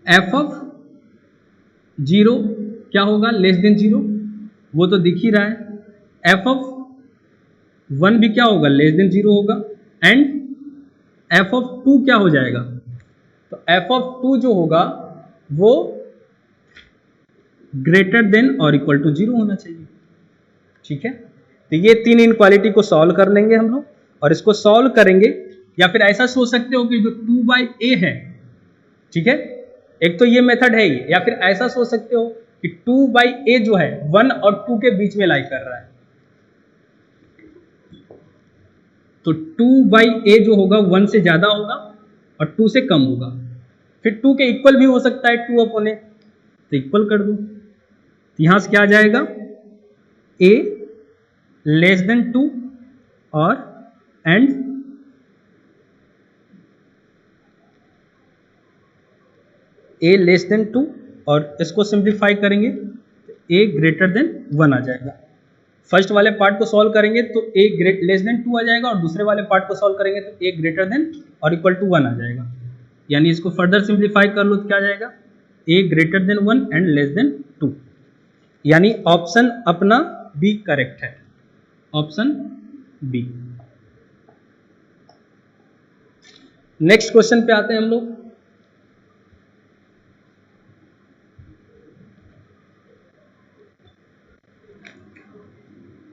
एफ ऑफ 0 क्या होगा? लेस देन 0, वो तो दिख ही रहा है। एफ ऑफ 1 भी क्या होगा? लेस देन 0 होगा। एंड एफ ऑफ 2 क्या हो जाएगा? तो एफ ऑफ 2 जो होगा वो ग्रेटर देन और इक्वल टू 0 होना चाहिए, ठीक है। तो ये तीन इनक्वालिटी को सॉल्व कर लेंगे हम लोग, और इसको सॉल्व करेंगे, या फिर ऐसा सोच सकते हो कि जो 2/a है, ठीक है, एक तो ये मेथड है ही, या फिर ऐसा सोच सकते हो कि 2/a जो है 1 और 2 के बीच में लाई कर रहा है, तो 2/a जो होगा 1 से ज्यादा होगा और 2 से कम होगा। फिर 2 के इक्वल भी हो सकता है 2/a, तो इक्वल कर दो, तो यहां से क्या आ जाएगा? a लेस देन 2 और एंड a लेस देन 2, और इसको सिंप्लीफाई करेंगे तो a ग्रेटर देन 1 आ जाएगा। फर्स्ट वाले पार्ट को सॉल्व करेंगे तो a लेस देन 2 आ जाएगा, और दूसरे वाले पार्ट को सॉल्व करेंगे तो a ग्रेटर देन और इक्वल टू 1 आ जाएगा। यानी इसको फर्दर सिंप्लीफाई कर लो तो क्या आ जाएगा? a greater than 1 and less than 2, यानी ऑप्शन अपना बी करेक्ट है, ऑप्शन बी। नेक्स्ट क्वेश्चन पे आते हैं हम लोग।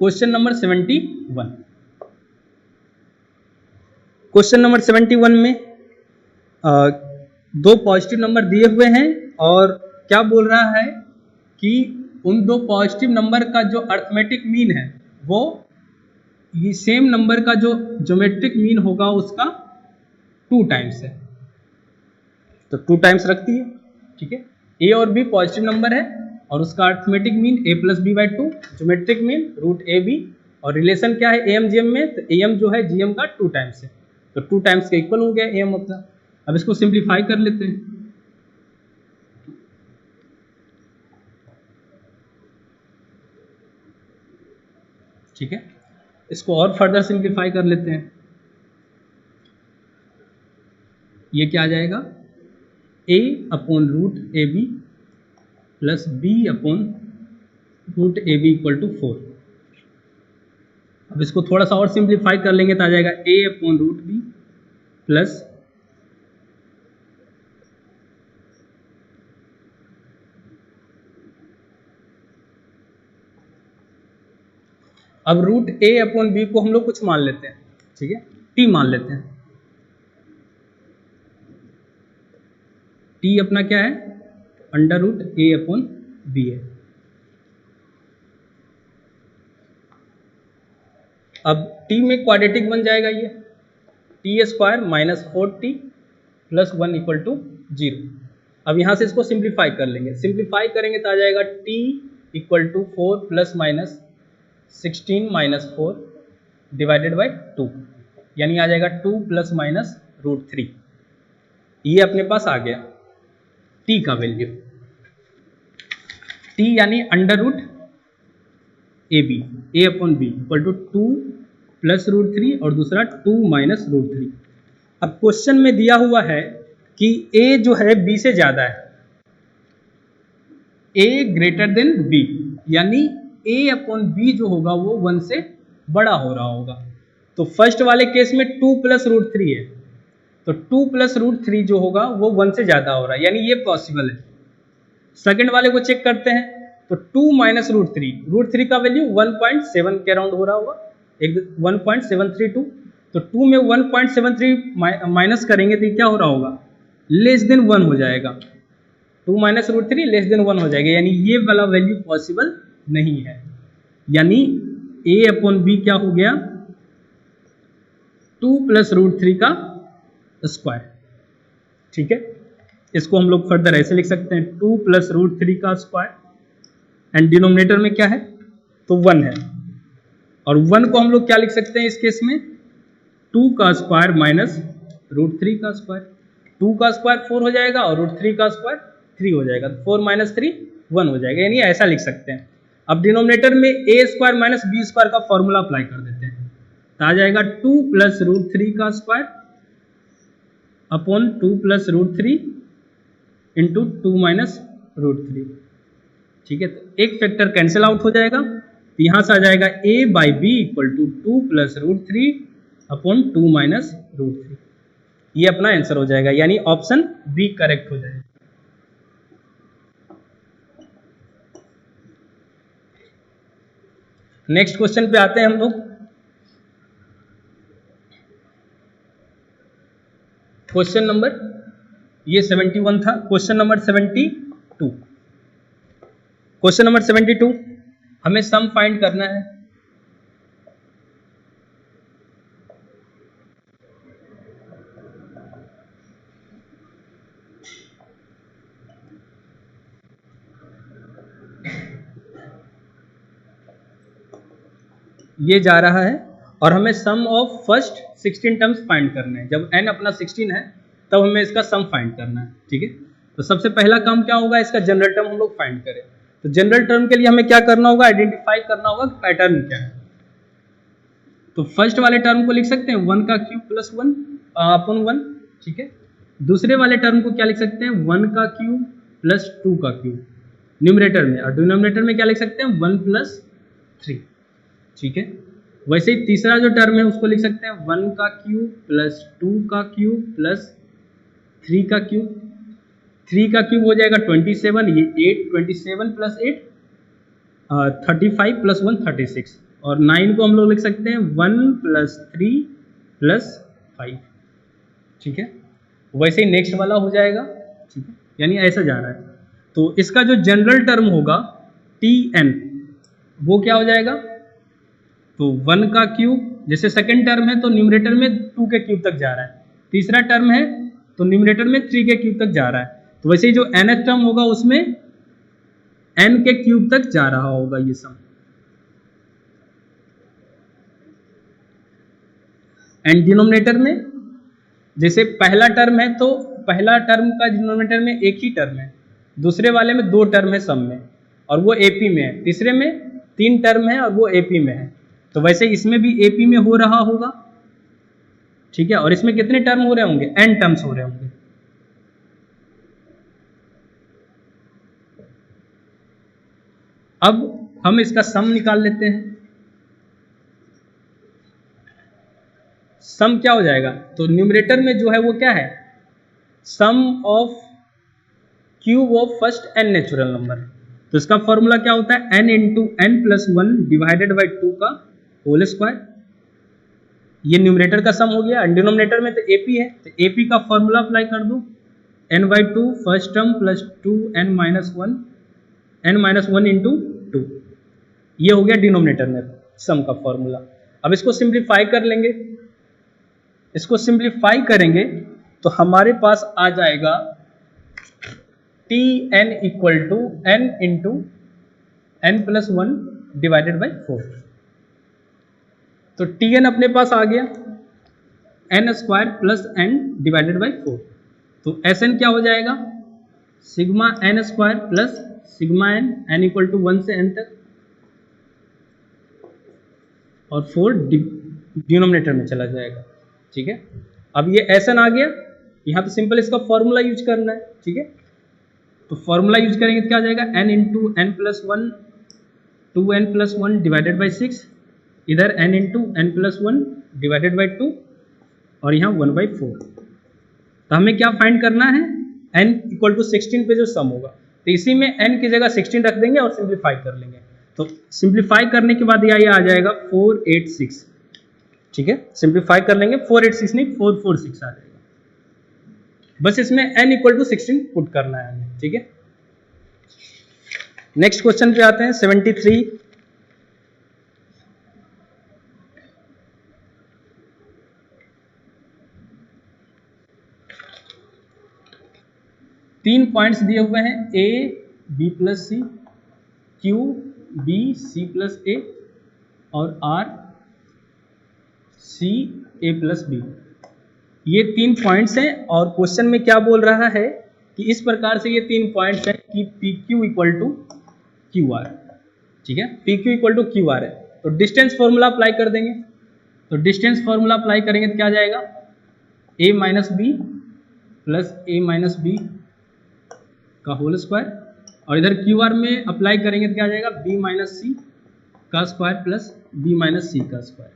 Question number 71। क्वेश्चन नंबर 71 में दो पॉजिटिव नंबर दिए हुए हैं, और क्या बोल रहा है कि उन दो पॉजिटिव नंबर का जो अर्थमेटिक मीन है वो ये सेम नंबर का जो ज्योमेट्रिक मीन होगा उसका 2 टाइम्स है, तो 2 टाइम्स रखती है, ठीक है। a और b पॉजिटिव नंबर है और उसका arithmetic mean a plus b/2, geometric mean √ab, और रिलेशन क्या है am gm में? तो am जो है gm का 2 टाइम्स है, तो 2 टाइम्स का इक्वल हो गया am अपना। अब इसको सिंप्लीफाई कर लेते हैं, ठीक है। इसको और फर्दर सिंप्लीफाई कर लेते हैं, ये क्या आ जाएगा? a/√ab plus b/√ab equal to 4। अब इसको थोड़ा सा और सिंप्लीफाई कर लेंगे तो आ जाएगा a/√b प्लस अब √a/b को हम लोग कुछ मान लेते हैं, ठीक है, t मान लेते हैं। t अपना क्या है? √a/b है। अब t में क्वाड्रेटिक बन जाएगा ये, t² minus 4t plus 1 equal to 0। अब यहाँ से इसको सिंप्लीफाई कर लेंगे, सिंप्लीफाई करेंगे तो आ जाएगा t equal to 4 plus minus 16 minus 4 divided by 2, यानी आ जाएगा 2 प्लस माइनस √3। ये अपने पास आ गया t का वैल्यू, t यानी √ab a/b equal to 2 plus √3 और दूसरा 2 माइनस √3। अब क्वेश्चन में दिया हुआ है कि a जो है b से ज्यादा है, a ग्रेटर देन b, यानी a/b जो होगा वो 1 से बड़ा हो रहा होगा। तो फर्स्ट वाले केस में 2 प्लस √3 है, तो 2 प्लस √3 जो होगा वो 1 से ज्यादा हो रहा है, यानी ये पॉसिबल है। सेकंड वाले को चेक करते हैं, तो 2 माइनस √3 का वैल्यू 1.7 के अराउंड हो रहा होगा, एक 1.732, तो 2 में 1.73 माइनस करेंगे तो ये क्या हो रहा होगा, लेस देन 1 हो जाएगा। 2 minus root three less than 1 हो जाएगा, यानी ये वाला वैल्यू पॉसिबल नहीं है। यानी a अपॉन बी क्या हो गया, 2 प्लस रूट थ्री का स्क्वायर। ठीक है, इसको हम लोग फर्दर ऐसे लिख सकते हैं, 2 प्लस रूट थ्री का स्क्वायर एंड डिनोमिनेटर में क्या है, तो 1 है, और 1 को हम लोग क्या लिख सकते हैं इस केस में, 2 का स्क्वायर माइनस रूट थ्री का स्क्वायर। 2 का स्क्वायर 4 हो जाएगा और रूट थ्री का स्क्वायर 3 हो जाएगा, 4 माइनस 3 1 हो जाएगा, यानी ऐसा लिख सकते हैं। अब डिनोमिनेटर में a square minus B square का फॉर्मूला अप्लाई कर देते हैं, तो आ जाएगा 2 प्लस रूट थ्री का square upon 2 plus root three into 2 minus root three. ठीक है, तो एक फैक्टर कैंसिल आउट हो जाएगा, तो यहां से आ जाएगा a by b equal to 2 plus root three upon 2 minus root three. ये अपना आंसर हो जाएगा, यानी ऑप्शन बी करेक्ट हो जाएगा। नेक्स्ट क्वेश्चन पे आते हैं हम लोग। क्वेश्चन नंबर ये 71 था, क्वेश्चन नंबर 72। क्वेश्चन नंबर 72 हमें सम फाइंड करना है। ये जा रहा है और हमें सम ऑफ फर्स्ट 16 टर्म्स फाइंड करने हैं। जब n अपना 16 है तब हमें इसका सम फाइंड करना है। ठीक है, तो सबसे पहला काम क्या होगा, इसका जनरल टर्म हम लोग फाइंड करें। तो जनरल टर्म के लिए हमें क्या करना होगा, आइडेंटिफाई करना होगा पैटर्न क्या है। तो फर्स्ट वाले टर्म को लिख सकते हैं 1 का क्यूब प्लस 1 अपॉन 1। ठीक है, दूसरे वाले टर्म को क्या लिख सकते हैं, 1 का क्यूब प्लस 2 का क्यूब न्यूमरेटर में, और डिनोमिनेटर में क्या लिख सकते हैं, 1 प्लस 3। ठीक है, वैसे ही तीसरा जो टर्म है उसको लिख सकते हैं 1 का क्यूब प्लस 2 का क्यूब प्लस 3 का क्यूब। 3 का क्यूब हो जाएगा 27, ये 8, 27 प्लस 8 35 प्लस 1 36, और 9 को हम लोग लिख सकते हैं 1 प्लस 3 प्लस 5। ठीक है, वैसे ही नेक्स्ट वाला हो जाएगा। ठीक है, यानी ऐसा जा रहा है। तो इसका जो जनरल टर्म होगा Tn वो क्या हो जाएगा, तो 1 का क्यूब, जैसे सेकंड टर्म है तो न्यूमरेटर में 2 के क्यूब तक जा रहा है, तीसरा टर्म है तो न्यूमरेटर में 3 के क्यूब तक जा रहा है, तो वैसे ही जो nth टर्म होगा उसमें n के क्यूब तक जा रहा होगा ये सम। एंड डिनोमिनेटर में जैसे पहला टर्म है तो पहला टर्म का डिनोमिनेटर में एक ही टर्म है, दूसरे वाले में 2 टर्म है सम में और वो एपी में है, तीसरे में 3 टर्म है और वो एपी में है, तो वैसे इसमें भी एपी में हो रहा होगा। ठीक है, और इसमें कितने टर्म हो रहे होंगे, n टर्म्स हो रहे होंगे। अब हम इसका सम निकाल लेते हैं। सम क्या हो जाएगा, तो न्यूमरेटर में जो है वो क्या है, sum of cube of first n natural number. तो इसका फॉर्मूला क्या होता है, n into n plus 1 divided by 2 का होल स्क्वायर। ये न्यूमरेटर का सम हो गया। डिनोमिनेटर में तो एपी है, तो एपी का फॉर्मूला अप्लाई कर दो, n by 2 first term plus 2n minus 1 n minus 1 into 2। ये हो गया डिनोमिनेटर में सम का फॉर्मूला। अब इसको सिंप्लीफाई कर लेंगे, इसको सिंप्लीफाई करेंगे तो हमारे पास आ जाएगा Tn equal to n into n plus 1 divided by 4। तो Tn अपने पास आ गया n square plus n divided by 4। तो Sn क्या हो जाएगा, sigma n square plus sigma n equal to 1 से n तक, और 4 डिनोमिनेटर में चला जाएगा। ठीक है, अब ये Sn आ गया, यहाँ तो सिंपल इसका फॉर्मूला यूज करना है। ठीक है, तो फॉर्मूला यूज करेंगे तो क्या आ जाएगा, n into n plus 1 2n plus 1 divided by 6, इधर n into n plus 1 divided by 2 और यहाँ 1 बाई 4। तो हमें क्या फाइंड करना है, n इक्वल टू 16 पे जो सम होगा, तो इसी में n की जगह 16 रख देंगे और सिंप्लीफाई कर लेंगे। तो सिंप्लीफाई करने के बाद ये आ जाएगा 486, ठीक है, सिंप्लीफाई कर लेंगे 486 नहीं 446 आ जाएगा। बस इसमें n इक्वल टू 16 पुट करना है हमें, ठीक है। नेक्स्ट क्वेश्चन पे आते हैं 73। तीन पॉइंट्स दिए हुए हैं a b plus c, q b c plus a और r c a plus b। ये तीन पॉइंट्स हैं और क्वेश्चन में क्या बोल रहा है कि इस प्रकार से ये तीन पॉइंट्स हैं कि p q equal to q r, ठीक है, p q equal to q r है। तो डिस्टेंस फॉर्मूला अप्लाई कर देंगे। तो डिस्टेंस फॉर्मूला अप्लाई करेंगे तो क्या आ जाएगा, a minus b plus a minus b का होल स्क्वायर, और इधर क्यू आर में अप्लाई करेंगे तो क्या आ जाएगा, b माइनस सी का स्क्वायर प्लस b माइनस सी का स्क्वायर,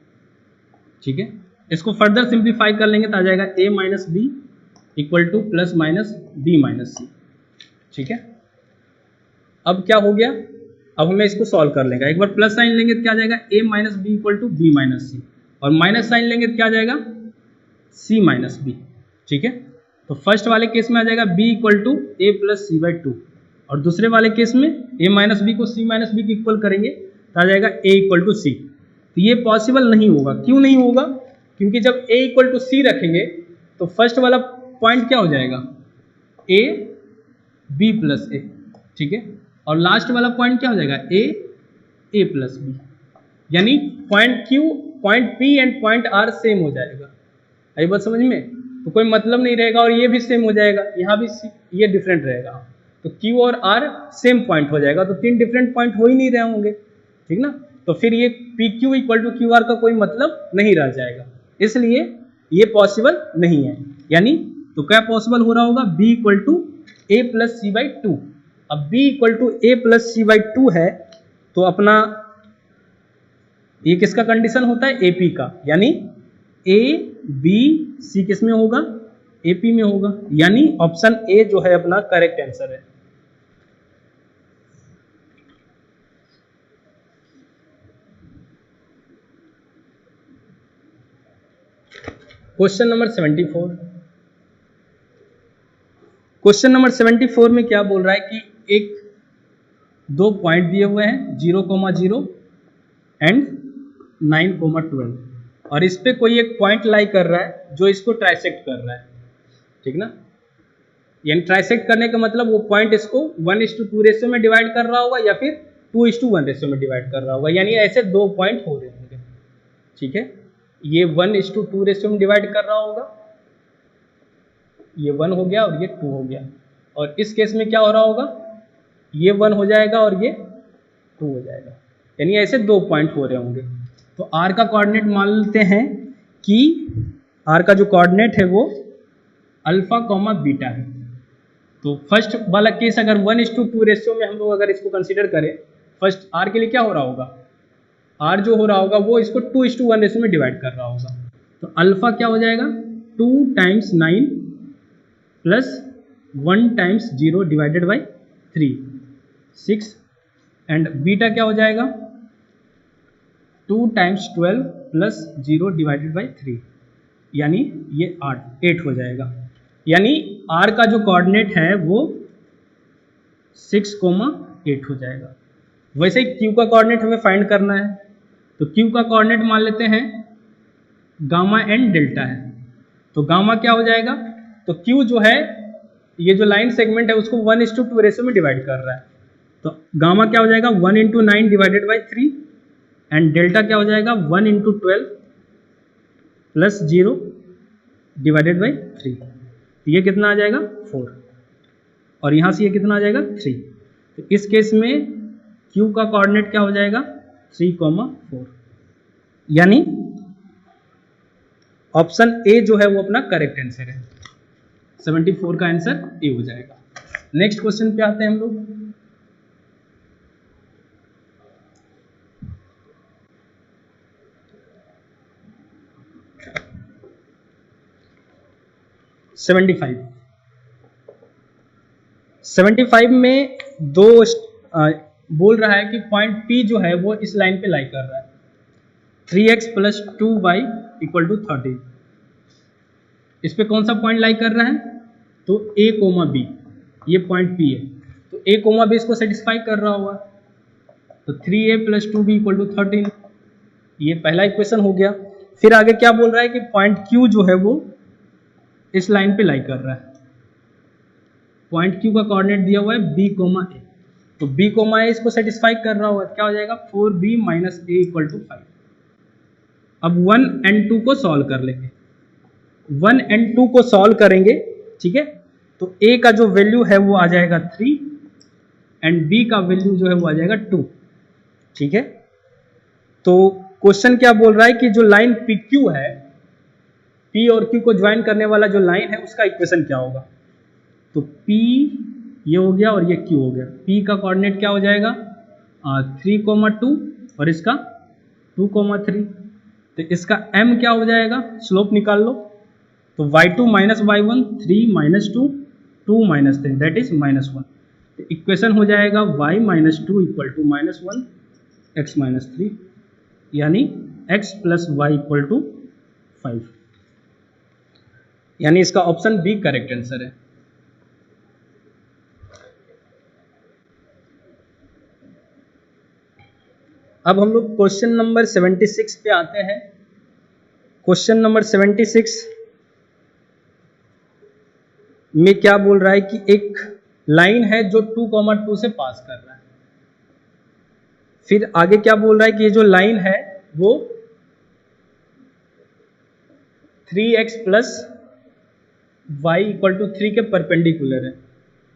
ठीक है। इसको फर्दर सिंप्लीफाई कर लेंगे तो आ जाएगा a minus b equal to plus minus b minus c, ठीक है। अब क्या हो गया, अब हमें इसको सॉल्व कर लेंगे। एक बार प्लस साइन लेंगे तो क्या आ जाएगा, a minus b equal to b minus c, और माइनस साइन लेंगे तो क्या आ जाएगा, c माइनस बी, ठीक है। तो फर्स्ट वाले केस में आ जाएगा b equal to a plus c by two, और दूसरे वाले केस में a माइनस बी को c माइनस बी के इक्वल करेंगे तो आ जाएगा a इक्वल टू सी। तो ये पॉसिबल नहीं होगा। क्यों नहीं होगा, क्योंकि जब a इक्वल टू सी रखेंगे तो फर्स्ट वाला पॉइंट क्या हो जाएगा, a b प्लस ए, ठीक है, और लास्ट वाला पॉइंट क्या हो जाएगा, a प्लस बी, यानी point q, point p and point r same हो जाएगा। आई बात समझ में, तो कोई मतलब नहीं रहेगा, और ये भी सेम हो जाएगा, यहाँ भी ये डिफरेंट रहेगा। तो q और r सेम पॉइंट हो जाएगा, तो तीन डिफरेंट पॉइंट हो ही नहीं रहे होंगे, ठीक ना। तो फिर ये p q equal to q r का कोई मतलब नहीं रह जाएगा, इसलिए ये पॉसिबल नहीं है। यानी तो क्या पॉसिबल हो रहा होगा, b equal to a plus c by two. अब b equal to a plus c by two है तो अपना ये किसका कंडीशन होता है, एपी का, यानी ए बी सी किस में होगा, एपी में होगा, यानी ऑप्शन ए जो है अपना करेक्ट आंसर है। Question number 74। क्वेश्चन नंबर 74 में क्या बोल रहा है कि एक दो पॉइंट दिए हुए हैं 0,0 एंड 9,12, और इस पे कोई एक पॉइंट लाई कर रहा है जो इसको ट्राइसेक्ट कर रहा है, ठीक ना। यानी ट्राइसेक्ट करने का मतलब वो पॉइंट इसको 1:2 रेशियो में डिवाइड कर रहा होगा या फिर 2:1 रेशियो में डिवाइड कर रहा होगा, यानी ऐसे दो पॉइंट हो रहे होंगे, ठीक है। ये 1:2 रेशियो में डिवाइड कर रहा होगा, ये 1 हो गया और ये 2 हो गया, और इस केस में क्या हो रहा होगा, ये 1 हो जाएगा और ये 2 हो जाएगा, यानी ऐसे दो पॉइंट हो रहे होंगे। तो r का कोऑर्डिनेट मान लेते हैं कि r का जो कोऑर्डिनेट है वो अल्फा कॉमा बीटा है। तो फर्स्ट वाला केस अगर 1:2 रेशियो में हम लोग अगर इसको कंसीडर करें, फर्स्ट r के लिए क्या हो रहा होगा, r जो हो रहा होगा वो इसको 2:1 रेशियो में डिवाइड कर रहा होगा। तो अल्फा क्या हो जाएगा, 2 times 9 plus 1 times 0 divided by 3, 6, and beta क्या हो जाएगा, 2 टाइम्स 12 प्लस 0 डिवाइडेड बाई 3, यानी ये 8 हो जाएगा। यानी r का जो कोऑर्डिनेट है वो 6,8 हो जाएगा। वैसे ही q का कोऑर्डिनेट हमें फाइंड करना है, तो q का कोऑर्डिनेट मान लेते हैं गामा एंड डेल्टा है। तो गामा क्या हो जाएगा, तो q जो है ये जो लाइन सेगमेंट है उसको 1:2 रेशियो में डिवाइड कर रहा है, तो गामा क्या हो जाएगा 1 × 9 डिवाइडेड बाई 3, एंड डेल्टा क्या हो जाएगा 1 × 12 प्लस 0 डिवाइडेड बाई 3। तो ये कितना आ जाएगा 4, और यहाँ से ये कितना आ जाएगा 3। तो इस केस में q का कोऑर्डिनेट क्या हो जाएगा 3,4, यानी ऑप्शन ए जो है वो अपना करेक्ट आंसर है। 74 का आंसर ए हो जाएगा। नेक्स्ट क्वेश्चन पे आते हैं हम लोग। सेवेंटी फाइव में दो बोल रहा है कि पॉइंट P जो है वो इस लाइन पे लाई कर रहा है, 3x plus 2y equal to 13। इस पे कौन सा पॉइंट लाई कर रहा है? तो A कोमा B, ये पॉइंट P है, तो A कोमा B इसको सेटिस्फाई कर रहा होगा, तो 3a plus 2b equal to 13, ये पहला इक्वेशन हो गया। फिर आगे क्या बोल रहा है कि पॉइंट Q जो है वो इस लाइन पे लाई कर रहा है, पॉइंट Q का कोऑर्डिनेट दिया हुआ है b कोमा a, तो b कोमा a इसको सेटिस्फाई कर रहा होगा, क्या हो जाएगा 4b minus a equal to 5। अब 1 and 2 को सॉल्व कर लेंगे, 1 and 2 को सॉल्व करेंगे, ठीक है, तो a का जो वैल्यू है वो आ जाएगा 3 एंड b का वैल्यू जो है वो आ जाएगा 2, ठीक है। तो क्वेश्चन क्या बोल रहा है कि जो लाइन PQ है, P और Q को ज्वाइन करने वाला जो लाइन है उसका इक्वेशन क्या होगा? तो P ये हो गया और ये Q हो गया, P का कोऑर्डिनेट क्या हो जाएगा 3,2 और इसका 2,3, तो इसका M क्या हो जाएगा, स्लोप निकाल लो, तो y2 minus y1 3 minus 2 2 minus 3 that is minus 1, तो इक्वेशन हो जाएगा y minus 2 equal to minus 1 x minus 3, यानी x plus y equal to 5, यानी इसका ऑप्शन बी करेक्ट आंसर है। अब हम लोग क्वेश्चन नंबर 76 पे आते हैं। क्वेश्चन नंबर 76 में क्या बोल रहा है कि एक लाइन है जो 2,2 से पास कर रहा है, फिर आगे क्या बोल रहा है कि ये जो लाइन है वो 3x plus y equal to 3 के परपेंडिकुलर है,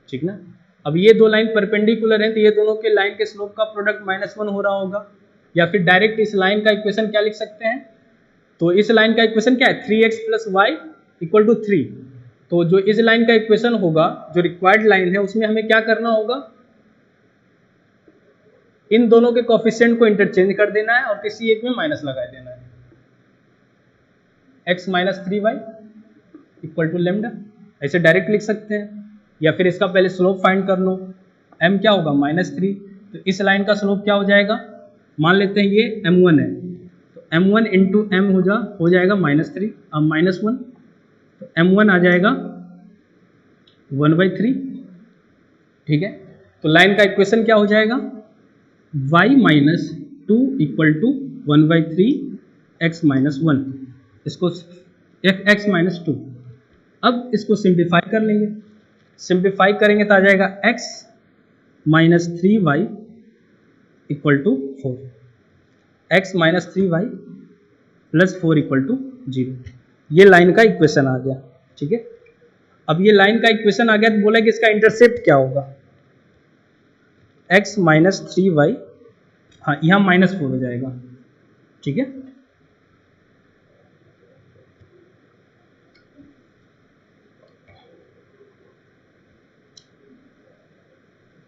ठीक ना। अब ये दो लाइन परपेंडिकुलर है तो ये दोनों के लाइन के स्लोप का प्रोडक्ट -1 हो रहा होगा, या फिर डायरेक्ट इस लाइन का इक्वेशन क्या लिख सकते हैं, तो इस लाइन का इक्वेशन क्या है 3x plus y equal to 3, तो जो इस लाइन का इक्वेशन होगा जो रिक्वायर्ड लाइन है उसमें हमें क्या करना होगा, इन दोनों के कोफिशिएंट को इंटरचेंज कर देना है और किसी एक में माइनस लगा देना है, x minus 3y equal to lambda, ऐसे डायरेक्ट लिख सकते हैं, या फिर इसका पहले स्लोप फाइंड कर लो, m क्या होगा -3, तो इस लाइन का स्लोप क्या हो जाएगा, मान लेते हैं ये m1 है, तो m1 इंटू m हो जाएगा -3 अब -1, तो m1 आ जाएगा 1/3, ठीक है। तो लाइन का इक्वेशन क्या हो जाएगा y minus 2 equal to 1/3 x minus 1, इसको x माइनस 2, अब इसको सिंप्लीफाई कर लेंगे, सिंप्लीफाई करेंगे तो आ जाएगा x minus 3y equal to 4, x minus 3y plus 4 equal to 0, ये लाइन का इक्वेशन आ गया, ठीक है। अब ये लाइन का इक्वेशन आ गया तो बोला कि इसका इंटरसेप्ट क्या होगा, x माइनस 3y, हाँ यहाँ -4 हो जाएगा, ठीक है।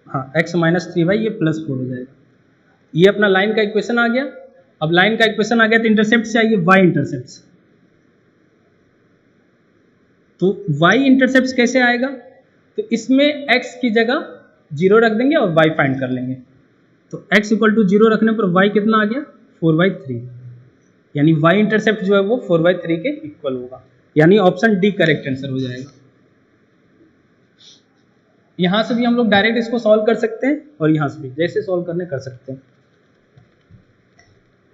हाँ x माइनस 3y ये +4 हो जाएगा, ये अपना लाइन का इक्वेशन आ गया। अब लाइन का इक्वेशन आ गया तो इंटरसेप्ट चाहिए y इंटरसेप्ट, तो y इंटरसेप्ट कैसे आएगा, तो इसमें x की जगह 0 रख देंगे और y फाइंड कर लेंगे, तो x इक्वल टू 0 रखने पर y कितना आ गया 4/3, यानी y इंटरसेप्ट जो है वो 4/3 के इक्वल होगा, यानी ऑप्शन डी करेक्ट आंसर हो जाएगा। यहां से भी हम लोग डायरेक्ट इसको सॉल्व कर सकते हैं और यहां से भी जैसे सॉल्व करने कर सकते हैं।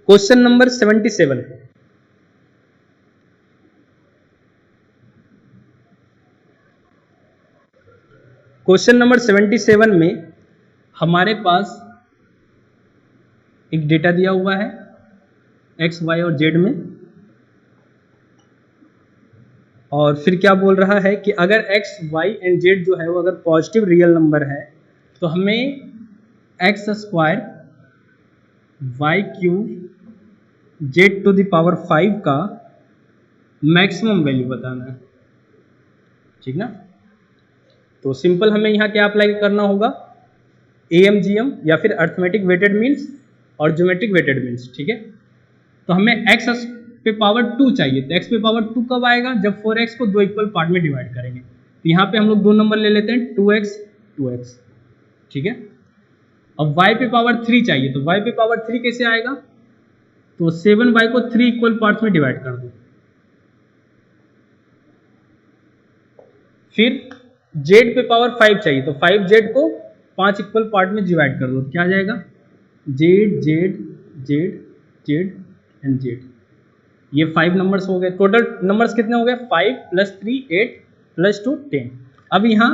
क्वेश्चन नंबर 77, क्वेश्चन नंबर 77 में हमारे पास एक डेटा दिया हुआ है x, y और z में, और फिर क्या बोल रहा है कि अगर x, y एंड z जो है वो अगर पॉजिटिव रियल नंबर है तो हमें x square y cube z to the power 5 का मैक्सिमम वैल्यू बताना है, ठीक ना। तो सिंपल हमें यहाँ क्या अप्लाई करना होगा, AMGM या फिर अर्थमेटिक वेटेड मीन्स और ज्योमेट्रिक वेटेड मीन्स, ठीक है। तो हमें x पे पावर 2 चाहिए, तो x पे पावर 2 कब आएगा, जब 4x को 2 इक्वल पार्ट में डिवाइड करेंगे, तो यहाँ पे हम लोग 2 नंबर ले लेते हैं 2x 2x, ठीक है। अब y पे पावर 3 चाहिए, तो y पे पावर 3 कैसे आएगा, तो 7y को 3 इक्वल पार्ट्स में डिवाइड कर दो। फिर z पे पावर 5 चाहिए, तो 5z को 5 इक्वल पार्ट में डिवाइड कर दो, क्या आ जाएगा, z z z z and z। ये 5 नंबर्स हो गए। टोटल नंबर्स कितने हो गए, 5 + 3 8 + 2 10। अब यहाँ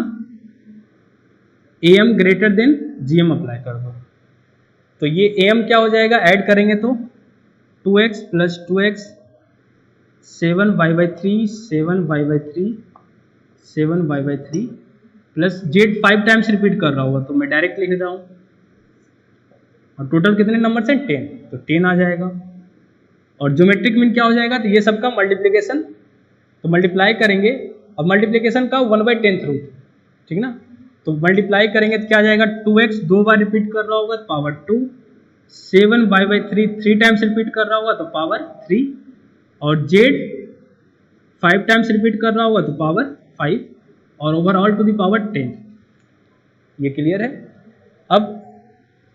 am greater than gm apply कर दो, तो ये am क्या हो जाएगा, ऐड करेंगे तो 2x + 2x 7y/3 7y/3 7y/3 plus z 5 times repeat कर रहा होगा तो मैं डायरेक्ट लिख रहा हूँ, और टोटल कितने नंबर्स हैं, 10, तो 10 आ जाएगा। और ज्योमेट्रिक मीन क्या हो जाएगा, तो ये सबका मल्टीप्लिकेशन, तो मल्टीप्लाई करेंगे, अब मल्टीप्लिकेशन का 1/10 रूट, ठीक ना, तो मल्टीप्लाई करेंगे तो क्या आ जाएगा, 2x 2 बार रिपीट कर रहा होगा तो पावर 2, 7y/3 3 टाइम्स रिपीट कर रहा होगा तो पावर 3, और z 5 टाइम्स रिपीट कर रहा होगा तो पावर 5, और ओवरऑल टू द पावर 10। ये क्लियर है। अब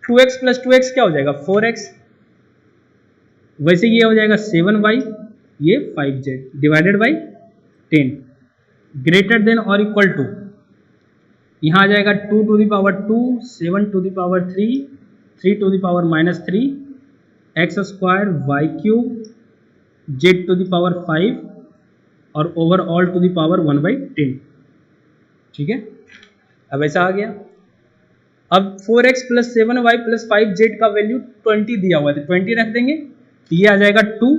2x + 2x क्या हो जाएगा, 4x, वैसे ये हो जाएगा 7y, ये 5z divided by 10 greater than और इक्वल टू, यहाँ आ जाएगा 2 to the power 2 7 to the power 3 3 to the power -3 x² y³ z to the power 5 और ओवरऑल टू द पावर 1/10, ठीक है। अब ऐसा आ गया। अब 4x + 7y + 5z का वैल्यू 20 दिया हुआ है, तो 20 रख देंगे, तो ये आ जाएगा 2,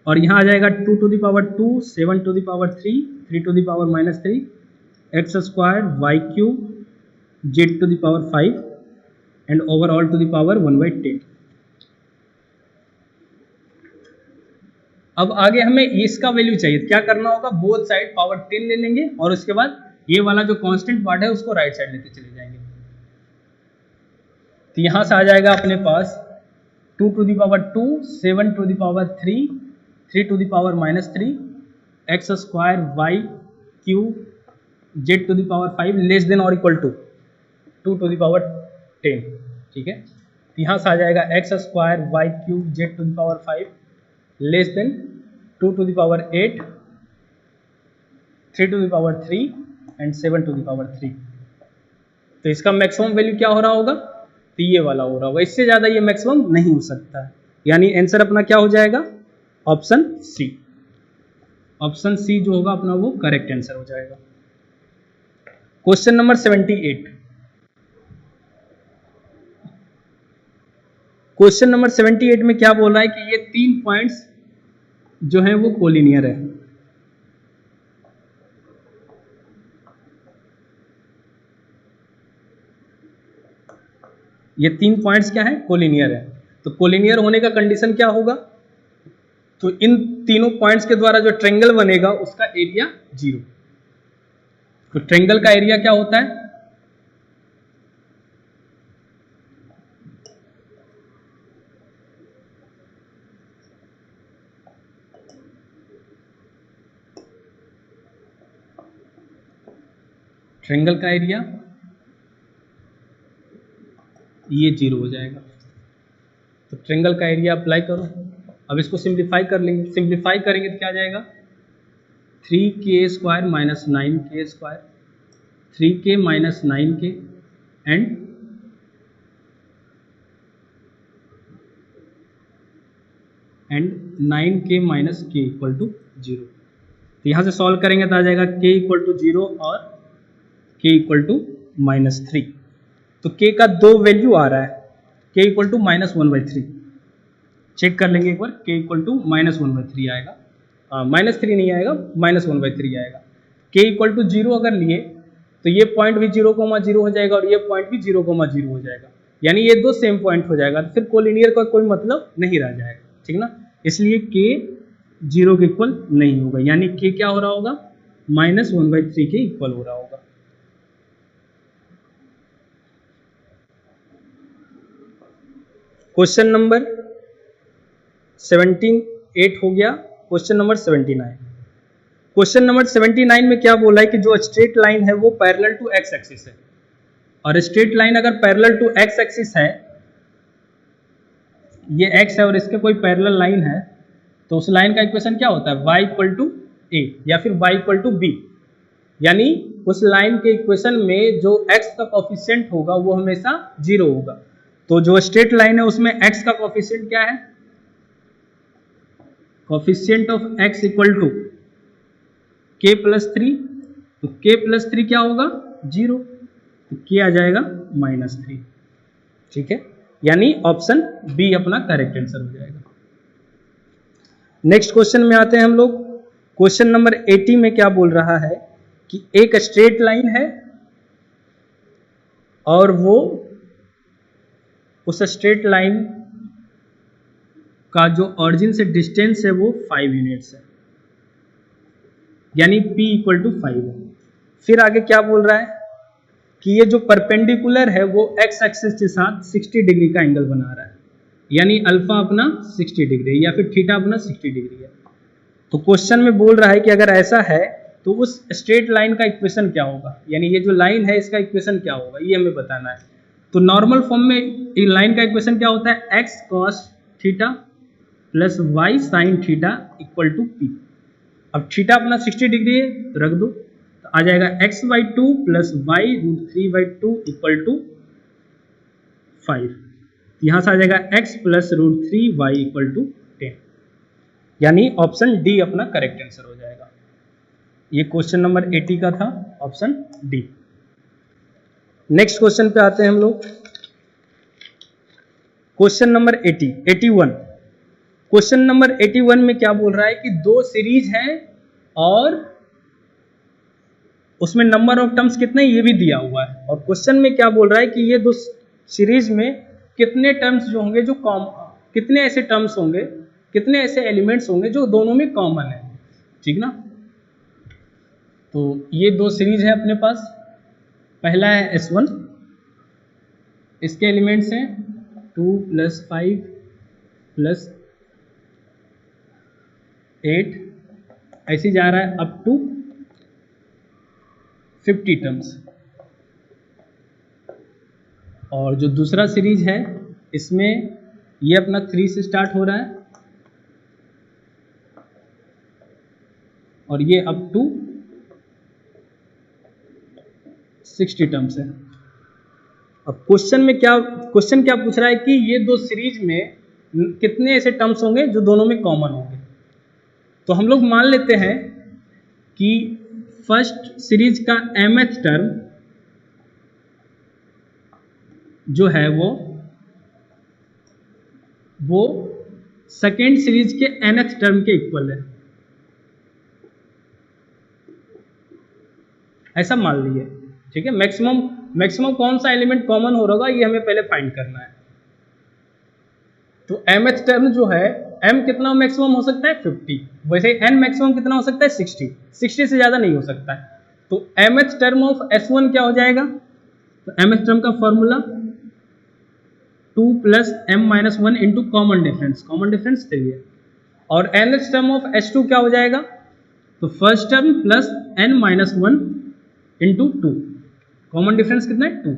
और यहाँ आ जाएगा 2 to the power 2 7 to the power 3 3 to the power -3 x² y³ z to the power 5 and overall to the power 1/10। अब आगे हमें इसका वैल्यू चाहिए, क्या करना होगा, बोथ साइड पावर 10 ले लेंगे और उसके बाद ये वाला जो कांस्टेंट पार्ट है उसको राइट साइड लेते चले जाएंगे। तो यहां से आ जाएगा अपने पास 2 to the power 2 7 to the power 3 3 to the power -3 x² y³ z to the power 5 less than और equal to 2 to the power 10, ठीक है। तो यहाँ से आ जाएगा x² y³ z to the power 5 less than 2 to the power 8 3 to the power 3 and 7 to the power 3। तो इसका मैक्सिमम वैल्यू क्या हो रहा होगा, तो ये वाला हो रहा होगा, इससे ज़्यादा ये मैक्सिमम नहीं हो सकता है, यानी आंसर अपना क्या हो जाएगा, ऑप्शन सी। ऑप्शन सी जो होगा अपना वो करेक्ट आंसर हो जाएगा। Question number 78। क्वेश्चन नंबर 78 में क्या बोल रहा है कि ये 3 पॉइंट्स जो हैं वो कोलिनियर है। ये 3 पॉइंट्स क्या है, कोलिनियर है। तो कोलिनियर होने का कंडीशन क्या होगा, तो इन तीनों पॉइंट्स के द्वारा जो ट्रायंगल बनेगा उसका एरिया 0। तो ट्रायंगल का एरिया क्या होता है, ट्रायंगल का एरिया ये 0 हो जाएगा। तो ट्रायंगल का एरिया अप्लाई करो। अब इसको सिंप्लीफाई कर लेंगे, सिंप्लीफाई करेंगे तो क्या आ जाएगा, 3k² - 9k² 3k - 9k and and 9k - k = 0। तो यहाँ से सॉल्व करेंगे तो आ जाएगा k = 0 और k = -3। तो k का 2 वैल्यू आ रहा है, k = -1/3। चेक कर लेंगे एक बार, k = -1/3 आएगा, -3 नहीं आएगा, -1/3 आएगा। k = 0 अगर लिए तो ये पॉइंट भी 0,0 हो जाएगा और ये पॉइंट भी 0,0 हो जाएगा, यानी ये दो सेम पॉइंट हो जाएगा, तो फिर कोलिनियर का कोई मतलब नहीं रह जाएगा, ठीक ना। इसलिए k 0 के इक्वल नहीं होगा, यानी k क्या हो रहा होगा, -1/3 के इक्वल हो रहा होगा। क्वेश्चन नंबर 78 हो गया। Question number 79। क्वेश्चन नंबर 79 में क्या बोला है कि जो स्ट्रेट लाइन है वो पैरेलल टू एक्स एक्सिस है। और स्ट्रेट लाइन अगर पैरेलल टू एक्स एक्सिस है, ये एक्स है और इसके कोई पैरेलल लाइन है, तो उस लाइन का इक्वेशन क्या होता है, y इक्वल टू ए या फिर y इक्वल टू बी। यानी उस लाइन के इक्वेशन में जो x का कोफिशिएंट होगा वो हमेशा 0 होगा। तो जो स्ट्रेट लाइन है उसमें x का कोफिशिएंट क्या है, coefficient of x equal to k plus 3, तो k प्लस 3 क्या होगा, 0, तो k आ जाएगा -3। ठीक है, यानी ऑप्शन बी अपना करेक्ट आंसर हो जाएगा। नेक्स्ट क्वेश्चन में आते हैं हम लोग। क्वेश्चन नंबर 80 में क्या बोल रहा है कि एक स्ट्रेट लाइन है और वो उस स्ट्रेट लाइन का जो ऑरिजिन से डिस्टेंस है वो 5 यूनिट्स है, यानी p इक्वल टू 5 है। फिर आगे क्या बोल रहा है कि ये जो परपेंडिकुलर है वो x एक्सिस के साथ 60 डिग्री का एंगल बना रहा है, यानी अल्फा अपना 60 डिग्री या फिर थीटा अपना 60 डिग्री है। तो क्वेश्चन में बोल रहा है कि अगर ऐसा है तो उस स्ट्रेट लाइन का इक्वेशन क्या होगा, यानी ये जो लाइन है इसका इक्वेशन क्या होगा, ये हमें बताना है। तो नॉर्मल फॉर्म में इस लाइन का इक्वेशन क्या होता है, x cos theta plus y sin थीटा इक्वल टू p। अब थीटा अपना 60 डिग्री है तो रख दो, तो आ जाएगा x/2 plus y √3/2 equal to 5। यहां से आ जाएगा x plus √3y equal to 10, यानी ऑप्शन डी अपना करेक्ट आंसर हो जाएगा। ये क्वेश्चन नंबर 80 का था, ऑप्शन डी। नेक्स्ट क्वेश्चन पे आते हैं हम लोग। Question number 81। क्वेश्चन नंबर 81 में क्या बोल रहा है कि दो सीरीज है और उसमें नंबर ऑफ टर्म्स कितने ये भी दिया हुआ है, और क्वेश्चन में क्या बोल रहा है कि ये दो सीरीज में कितने टर्म्स जो होंगे जो कितने ऐसे टर्म्स होंगे, कितने ऐसे एलिमेंट्स होंगे जो दोनों में कॉमन है। ठीक ना, तो ये दो सीरीज है अपने पास। पहला है S1, इसके एलिमेंट्स हैं 2 + 5 + 8, ऐसे जा रहा है अप टू 50 टर्म्स। और जो दूसरा सीरीज है इसमें ये अपना 3 से स्टार्ट हो रहा है और ये अप टू 60 टर्म्स है। अब क्वेश्चन क्या पूछ रहा है कि ये दो सीरीज में कितने ऐसे टर्म्स होंगे जो दोनों में कॉमन होंगे। तो हम लोग मान लेते हैं कि फर्स्ट सीरीज का mth टर्म जो है वो सेकेंड सीरीज के nth टर्म के इक्वल है, ऐसा मान लीजिए। ठीक है, मैक्सिमम कौन सा एलिमेंट कॉमन हो रहा होगा ये हमें पहले फाइंड करना है। तो mth टर्म जो है, m कितना मैक्सिमम हो सकता है 50, वैसे n मैक्सिमम कितना हो सकता है 60 से ज्यादा नहीं हो सकता है। तो mth टर्म ऑफ S1 क्या हो जाएगा, तो mth टर्म का formula 2 + m-1 into common difference 3 है। और nth टर्म ऑफ S2 क्या हो जाएगा, तो first term plus n-1 into 2, common difference कितना है 2।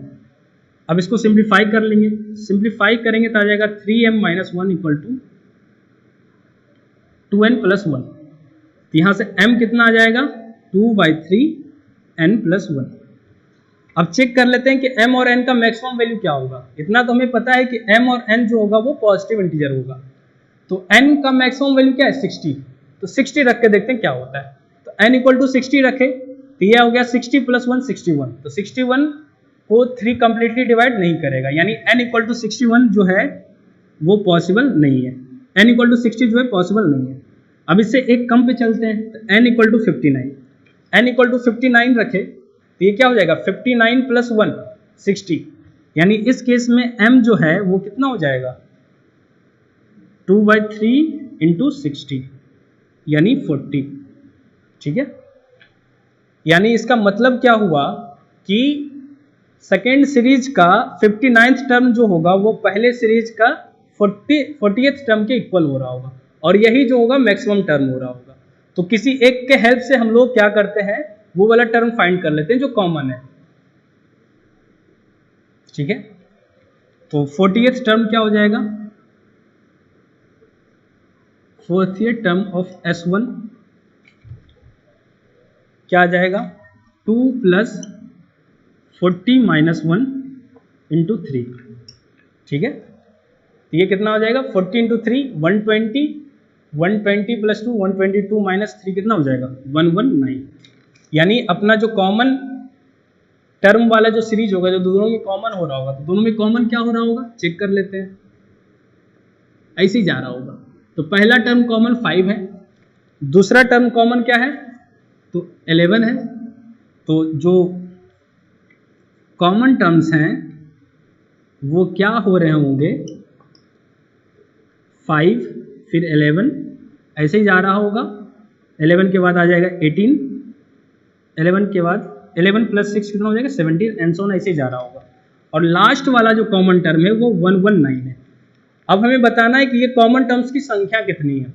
अब इसको सिंप्लीफाई कर लेंगे, सिंप्लीफाई करेंगे तो आ जाएगा 3m-1 इक्वल टू 2n + 1। तो यहाँ से m कितना आ जाएगा 2/3n + 1। अब चेक कर लेते हैं कि m और n का मैक्सिमम वैल्यू क्या होगा। इतना तो हमें पता है कि m और n जो होगा वो पॉजिटिव इंटीजर होगा। तो n का मैक्सिमम वैल्यू क्या है 60, तो 60 रख के देखते हैं क्या होता है। तो n इक्वल टू 60 रखे तो यह हो गया 60 + 1 61। तो 61 को 3 कंप्लीटली डिवाइड नहीं करेगा, यानी n इक्वल टू 61 जो है वो पॉसिबल नहीं है। n इक्वल टू 60 जो है पॉसिबल नहीं है। अब इससे एक कम पे चलते हैं, तो n equal to 59। n equal to 59 रखे तो ये क्या हो जाएगा 59 + 1 60, यानी इस केस में m जो है वो कितना हो जाएगा 2/3 इंटू 60 यानी 40। ठीक है, यानी इसका मतलब क्या हुआ कि सेकेंड सीरीज का 59th टर्म जो होगा वो पहले सीरीज का 40th टर्म के इक्वल हो रहा होगा, और यही जो होगा मैक्सिमम टर्म हो रहा होगा। तो किसी एक के हेल्प से हम लोग क्या करते हैं, वो वाला टर्म फाइंड कर लेते हैं जो कॉमन है। ठीक है। तो 40th टर्म क्या हो जाएगा, 40th टर्म ऑफ S1 क्या आ जाएगा, 2 + 40 - 1 × 3, ठीक है। तो ये कितना हो जाएगा, 40 × 3 120, 120 + 2 122 - 3 कितना हो जाएगा, 119। यानी अपना जो कॉमन टर्म वाला जो सीरीज होगा, जो दोनों में कॉमन हो रहा होगा, तो दोनों में कॉमन क्या हो रहा होगा, चेक कर लेते हैं। ऐसे ही जा रहा होगा। तो पहला टर्म कॉमन 5 है, दूसरा टर्म कॉमन क्या है, तो 11 है। तो जो कॉमन टर्म्स हैं वो क्या हो रहे होंगे, 5 फिर 11, ऐसे ही जा रहा होगा। 11 के बाद आ जाएगा 18, 11 के बाद 11 + 6 कितना हो जाएगा, 17, एंड सो ऑन, ऐसे ही जा रहा होगा। और लास्ट वाला जो कॉमन टर्म है वो 119 है। अब हमें बताना है कि ये कॉमन टर्म्स की संख्या कितनी है।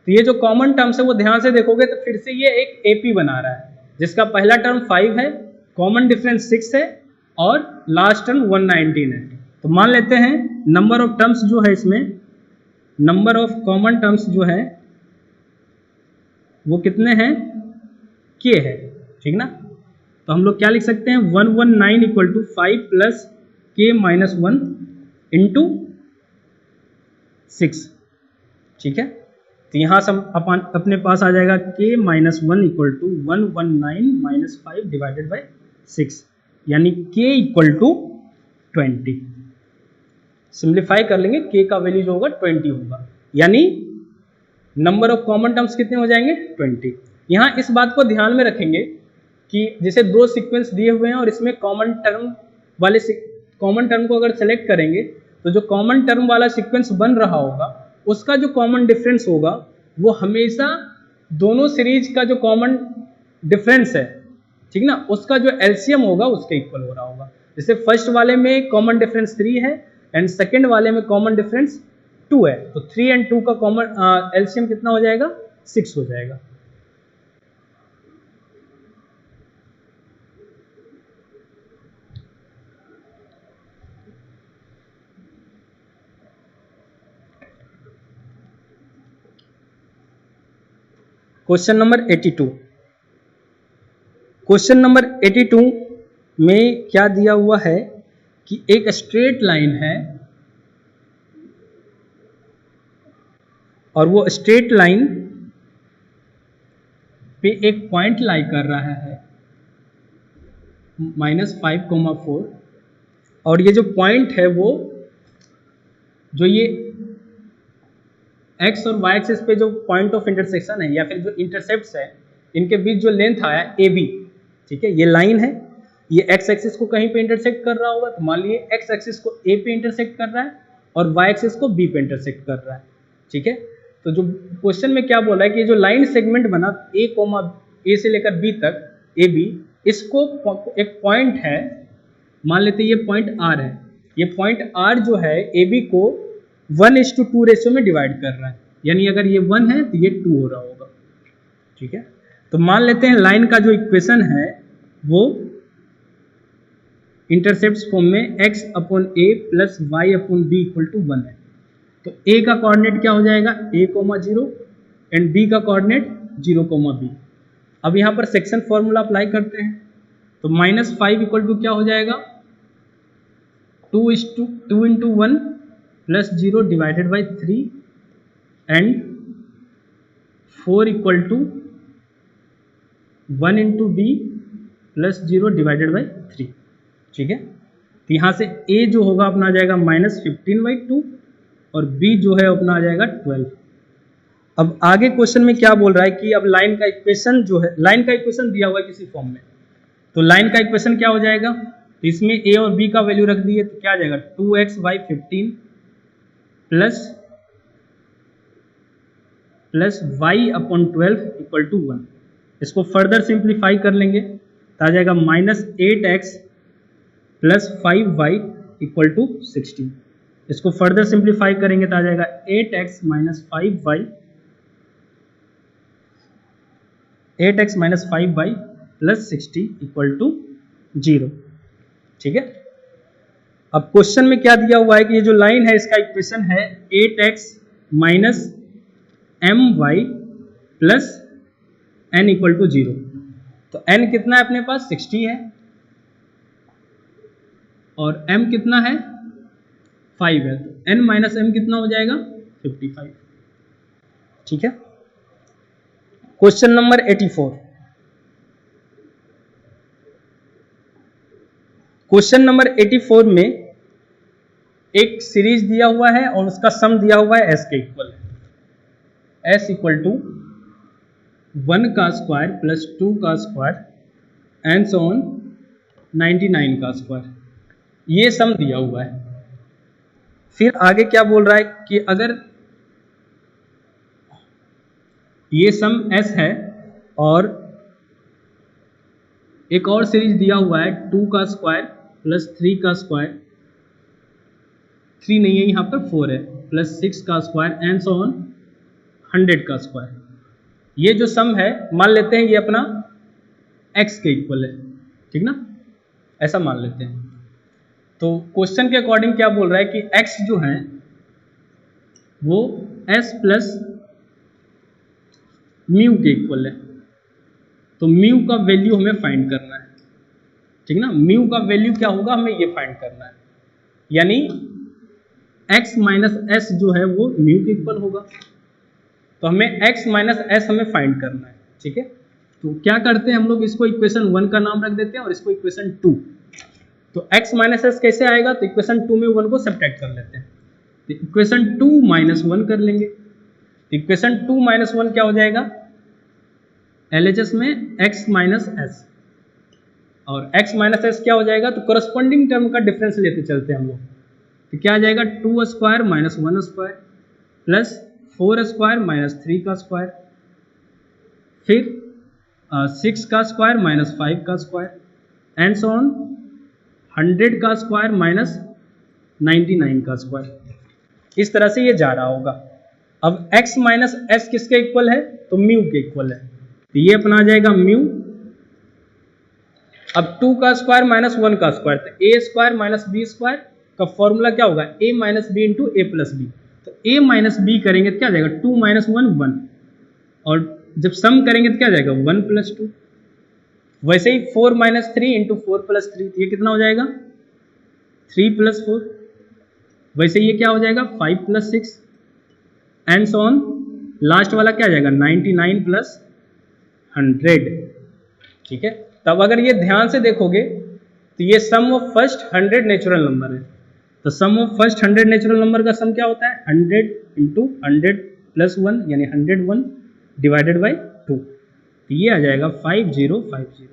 तो ये जो कॉमन टर्म्स है वो ध्यान से देखोगे तो फिर से ये एक एपी बना रहा है, जिसका पहला टर्म 5 है, कॉमन डिफरेंस 6 है और लास्ट टर्म 119 है। तो मान लेते हैं नंबर ऑफ टर्म्स जो है इसमें, नंबर ऑफ कॉमन टर्म्स जो है वो कितने हैं, के है, ठीक ना। तो हम लोग क्या लिख सकते हैं, 119 = 5 + k - 1 × 6, ठीक है। तो यहाँ से अपने पास आ जाएगा k - 1 = 119 - 5 / 6, यानी k = 20। सिंप्लीफाई कर लेंगे, k का वैल्यू जो होगा 20 होगा, यानी नंबर ऑफ कॉमन टर्म्स कितने हो जाएंगे, 20। यहाँ इस बात को ध्यान में रखेंगे कि जैसे दो सीक्वेंस दिए हुए हैं और इसमें कॉमन टर्म वाले कॉमन टर्म को अगर सेलेक्ट करेंगे तो जो कॉमन टर्म वाला सीक्वेंस बन रहा होगा उसका जो कॉमन डिफरेंस होगा वो हमेशा दोनों सीरीज का जो कॉमन डिफरेंस है, ठीक ना, उसका जो एलसीएम होगा उसके इक्वल हो रहा होगा। जैसे फर्स्ट वाले में कॉमन डिफरेंस 3 है एंड सेकेंड वाले में कॉमन डिफरेंस 2 है, तो 3 और 2 का कॉमन एलसीएम कितना हो जाएगा, 6 हो जाएगा। क्वेश्चन नंबर 82, क्वेश्चन नंबर 82 में क्या दिया हुआ है कि एक स्ट्रेट लाइन है और वो स्ट्रेट लाइन पे एक पॉइंट लाई कर रहा है -5, 4, और ये जो पॉइंट है वो जो ये x और y एक्सिस पे जो पॉइंट ऑफ इंटरसेक्शन है या फिर जो इंटरसेप्ट्स है इनके बीच जो लेंथ आया AB, ठीक है, ये लाइन है, ये x एक्सिस को कहीं पे इंटरसेक्ट कर रहा होगा, तो मान लीजिए x एक्सिस को A पे इंटरसेक्ट कर रहा है और y एक्सिस को B पे इंटरसेक्ट कर रहा है, ठीक है। तो जो क्वेश्चन में क्या बोला है कि जो लाइन सेगमेंट बना A से लेकर B तक AB, इसको एक पॉइंट है, मान लेते हैं ये पॉइंट R है, ये पॉइंट R जो है AB को 1:2 रेशियो में डिवाइड कर रहा है, यानी अगर ये 1 है तो ये 2 हो रहा होगा, ठीक है। तो मान लेते हैं लाइन का जो इक्वेशन है वो इंटरसेप्ट्स फॉर्म में x/a + y/b = 1 है। तो a का कोऑर्डिनेट क्या हो जाएगा, a, 0 एंड b का कोऑर्डिनेट 0, b। अब यहाँ पर सेक्शन फॉर्मूला अप्लाई करते हैं, तो -5 = क्या हो जाएगा, 2 × 1 + 0 / 3 एंड 4 = 1 × b + 0 / 3, ठीक है। तो यहाँ से a जो होगा अपना आ जाएगा -15/2 और b जो है अपना आ जाएगा 12। अब आगे क्वेश्चन में क्या बोल रहा है कि अब लाइन का इक्वेशन जो है, लाइन का इक्वेशन दिया हुआ है किसी फॉर्म में, तो लाइन का इक्वेशन क्या हो जाएगा, तो इसमें a और b का वैल्यू रख दिए तो क्या आ जाएगा, 2x/15 प्लस y/12 = 1। इसको फर्दर सिंप्लीफाई कर लेंगे तो आ जाएगा -8x + 5y = 16। इसको फर्दर सिंप्लीफाई करेंगे तो आ जाएगा 8x - 5y 8x - 5y + 60 = 0, ठीक है। अब क्वेश्चन में क्या दिया हुआ है कि ये जो लाइन है इसका इक्वेशन है 8x minus my plus n equal to 0। तो n कितना है अपने पास 60 है और m कितना है 5 है, तो n माइनस m कितना हो जाएगा 55। ठीक है। Question number 84। क्वेश्चन नंबर 84 में एक सीरीज दिया हुआ है और उसका सम दिया हुआ है s के इक्वल है। s इक्वल टू 1 का स्क्वायर प्लस 2 का स्क्वायर एंड सो ऑन 99 का स्क्वायर, ये सम दिया हुआ है। फिर आगे क्या बोल रहा है कि अगर ये सम s है और एक और सीरीज दिया हुआ है 2 का स्क्वायर प्लस 3 का स्क्वायर, 3 नहीं है यहाँ पर 4 है, प्लस 6 का स्क्वायर एंड सो ऑन 100 का स्क्वायर। ये जो सम है मान लेते हैं ये अपना x के इक्वल है, ठीक ना, ऐसा मान लेते हैं। तो क्वेश्चन के अकॉर्डिंग क्या बोल रहा है कि x जो है वो s प्लस म्यू के इक्वल है। तो म्यू का वैल्यू हमें फाइंड करना है, ठीक ना। म्यू का वैल्यू क्या होगा हमें ये फाइंड करना है, यानी x माइनस एस जो है वो म्यू के इक्वल होगा। तो हमें x माइनस एस हमें फाइंड करना है, ठीक है। तो क्या करते हैं हम लोग, इसको इक्वेशन 1 का नाम रख देते हैं और इसको इक्वेशन 2। तो x माइनस एस कैसे आएगा, तो इक्वेशन 2 में 1 को सब्ट्रैक्ट कर लेते हैं, तो इक्वेशन 2 माइनस 1 कर लेंगे। इक्वेशन 2 माइनस 1 क्या हो जाएगा, LHS में x माइनस एस, और x माइनस एस क्या हो जाएगा, तो करस्पॉन्डिंग टर्म का डिफरेंस लेते चलते हैं हम लोग। तो क्या आ जाएगा 2 square minus 1 square plus 4 square minus 3 का स्क्वायर, फिर 6 का स्क्वायर माइनस 5 का स्क्वायर एंड सो ऑन 100 का स्क्वायर माइनस 99 का स्क्वायर। इस तरह से ये जा रहा होगा। अब x माइनस एस किसके इक्वल है, तो म्यू के इक्वल है, तो ये अपना आ जाएगा म्यू। अब 2 का स्क्वायर माइनस 1 का स्क्वायर, तो a square minus B square का फॉर्मूला क्या होगा, a minus B into A plus B. तो a माइनस बी करेंगे तो क्या आ जाएगा 2 माइनस 1 1, और जब सम करेंगे तो क्या आ जाएगा 1 प्लस 2। वैसे ही 4 माइनस 3 इंटू 4 प्लस 3, ये कितना हो जाएगा 3 प्लस 4। वैसे ये क्या हो जाएगा 5 plus 6 and so on, last वाला क्या आ जाएगा 99 प्लस 100। ठीक है। तब अगर ये ध्यान से देखोगे तो ये सम ऑफ फर्स्ट 100 नेचुरल नंबर है। तो सम ऑफ फर्स्ट 100 नेचुरल नंबर का सम क्या होता है 100 इंटू 100 प्लस 1 यानी 101 डिवाइडेड बाई 2। तो ये आ जाएगा 5050,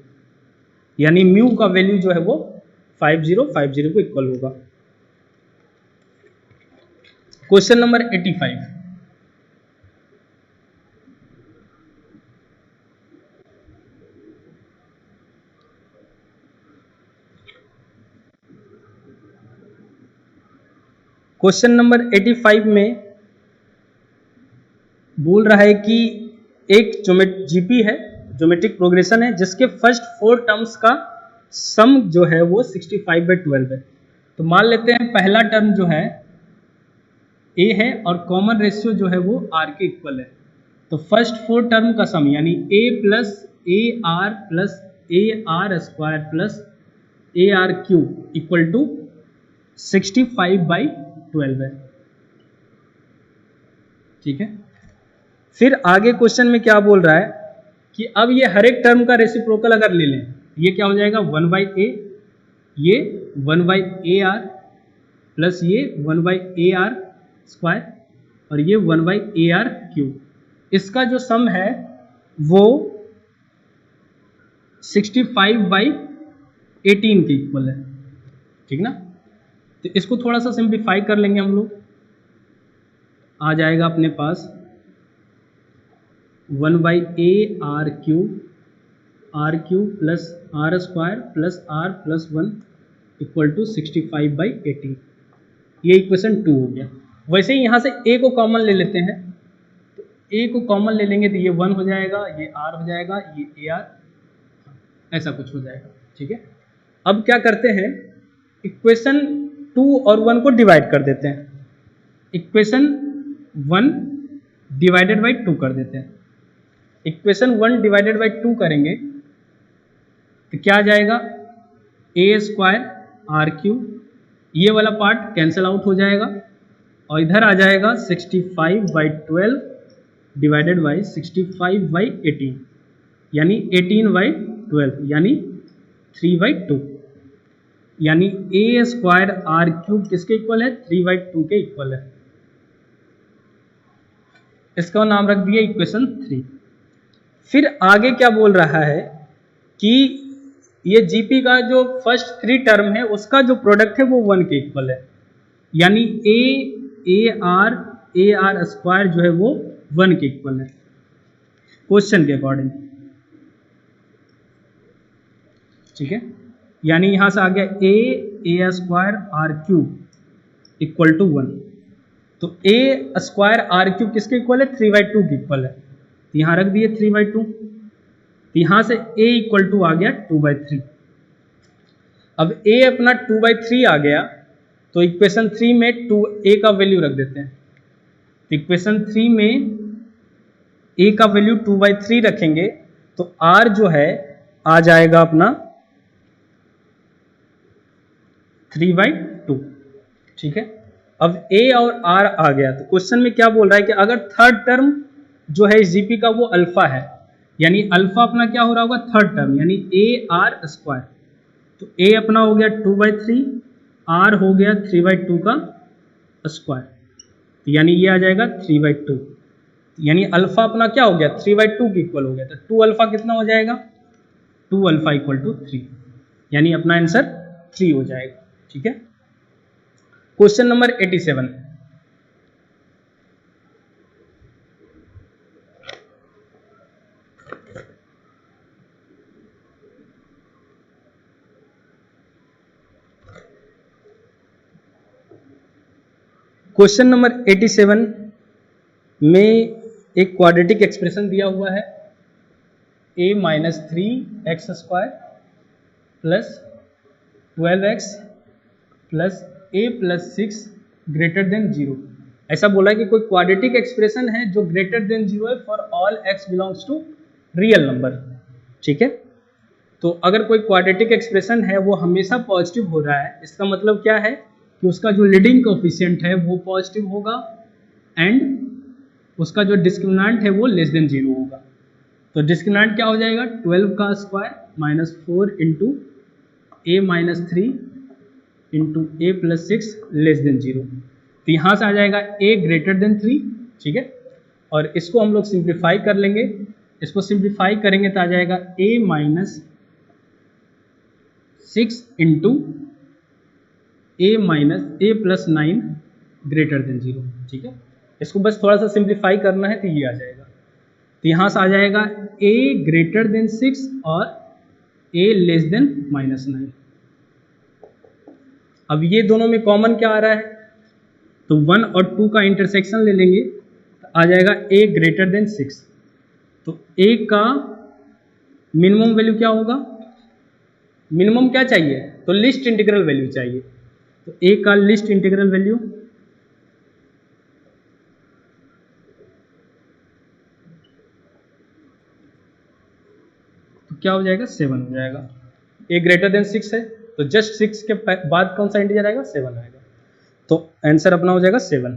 यानी म्यू का वैल्यू जो है वो 5050 को इक्वल होगा। Question number 85। क्वेश्चन नंबर 85 में बोल रहा है कि एक जीपी है, ज्योमेट्रिक प्रोग्रेशन है, जिसके फर्स्ट 4 टर्म्स का सम जो है वो 65/12 है। तो मान लेते हैं पहला टर्म जो है a है और कॉमन रेशियो जो है वो r के इक्वल है। तो फर्स्ट 4 टर्म का सम यानी a plus A R plus A R square plus A R cube equal to 65/12 है। ठीक है। फिर आगे क्वेश्चन में क्या बोल रहा है कि अब ये हर एक टर्म का रेसिप्रोकल अगर ले लें, ये क्या हो जाएगा 1/a, ये 1/ar प्लस ये 1/ar स्क्वायर और ये 1/ar क्यूब। इसका जो सम है वो 65/18 के इक्वल है। ठीक ना। तो इसको थोड़ा सा सिंप्लीफाई कर लेंगे हम लोग, आ जाएगा अपने पास 1/ar cube plus R square plus R plus 1 equal to 65/18। ये इक्वेशन 2 हो गया। वैसे ही यहाँ से a को कॉमन ले लेते हैं, तो a को कॉमन ले लेंगे तो ये 1 हो जाएगा, ये r हो जाएगा, ये ar, ऐसा कुछ हो जाएगा। ठीक है। अब क्या करते हैं, इक्वेशन 2 और 1 को डिवाइड कर देते हैं, इक्वेशन 1 डिवाइडेड बाई 2 कर देते हैं। इक्वेशन 1 डिवाइडेड बाई 2 करेंगे तो क्या आ जाएगा, ए स्क्वायर आर क्यूब, ये वाला पार्ट कैंसिल आउट हो जाएगा और इधर आ जाएगा 65/12 डिवाइडेड बाई 65/18 यानी 18/12 यानी 3/2 यानी ए स्क्वायर आर क्यूब किसके इक्वल है, 3/2 के इक्वल है। इसका नाम रख दिया इक्वेशन 3। फिर आगे क्या बोल रहा है कि ये जीपी का जो फर्स्ट 3 टर्म है उसका जो प्रोडक्ट है वो 1 के इक्वल है, यानी ए आर स्क्वायर जो है वो 1 के इक्वल है क्वेश्चन के अकॉर्डिंग, ठीक है। यानी यहां से आ गया a square r cube equal to 1। तो ए स्क्वायर आर क्यूब किसके इक्वल है, 3/2 के इक्वल है, तो यहां रख दिए 3/2। तो यहां से a इक्वल टू आ गया 2/3। अब a अपना 2/3 आ गया तो इक्वेशन 3 में a का वैल्यू रख देते हैं। तो इक्वेशन 3 में a का वैल्यू 2/3 रखेंगे तो r जो है आ जाएगा अपना 3/2, ठीक है। अब a और r आ गया तो क्वेश्चन में क्या बोल रहा है कि अगर थर्ड टर्म जो है इस जीपी का वो अल्फा है, यानी अल्फा अपना क्या हो रहा होगा, थर्ड टर्म यानी ए आर स्क्वायर। तो ए अपना हो गया 2/3, आर हो गया 3/2 का स्क्वायर, तो यानी ये आ जाएगा 3/2, यानी अल्फा अपना क्या हो गया, 3/2 के इक्वल हो गया। तो 2 अल्फा कितना हो जाएगा, 2 अल्फा इक्वल टू 3, यानी अपना आंसर 3 हो जाएगा, ठीक है। क्वेश्चन नंबर 87, क्वेश्चन नंबर 87 में एक क्वाड्रेटिक एक्सप्रेशन दिया हुआ है a-3x² plus 12x plus a+6 greater than 0। ऐसा बोला है कि कोई क्वाड्रेटिक एक्सप्रेशन है जो ग्रेटर देन 0 है for all x belongs to real number, ठीक है। तो अगर कोई क्वाड्रेटिक एक्सप्रेशन है वो हमेशा पॉजिटिव हो रहा है, इसका मतलब क्या है कि उसका जो लीडिंग कोएफिशिएंट है वो पॉजिटिव होगा एंड उसका जो डिस्क्रिमिनेंट है वो लेस देन 0 होगा। तो डिस्क्रिमिनेंट क्या हो जाएगा, 12 का square minus 4 into a-3 into a+6 less than 0। तो यहाँ से आ जाएगा a ग्रेटर देन 3, ठीक है। और इसको हम लोग सिंप्लीफाई कर लेंगे, इसको सिंप्लीफाई करेंगे तो आ जाएगा a-6 into a+9 greater than 0, ठीक है। इसको बस थोड़ा सा सिंप्लीफाई करना है तो ये आ जाएगा। तो यहाँ से आ जाएगा a ग्रेटर देन 6 और a लेस देन -9। अब ये दोनों में कॉमन क्या आ रहा है, तो 1 और 2 का इंटरसेक्शन ले लेंगे तो आ जाएगा a ग्रेटर देन 6। तो a का मिनिमम वैल्यू क्या होगा, मिनिमम क्या चाहिए, तो लिस्ट इंटीग्रल वैल्यू चाहिए। तो a का लिस्ट इंटीग्रल वैल्यू तो क्या हो जाएगा, 7 हो जाएगा। a ग्रेटर देन 6 है तो जस्ट 6 के बाद कौन सा इंटीजर आएगा, 7 आएगा। तो आंसर अपना हो जाएगा 7।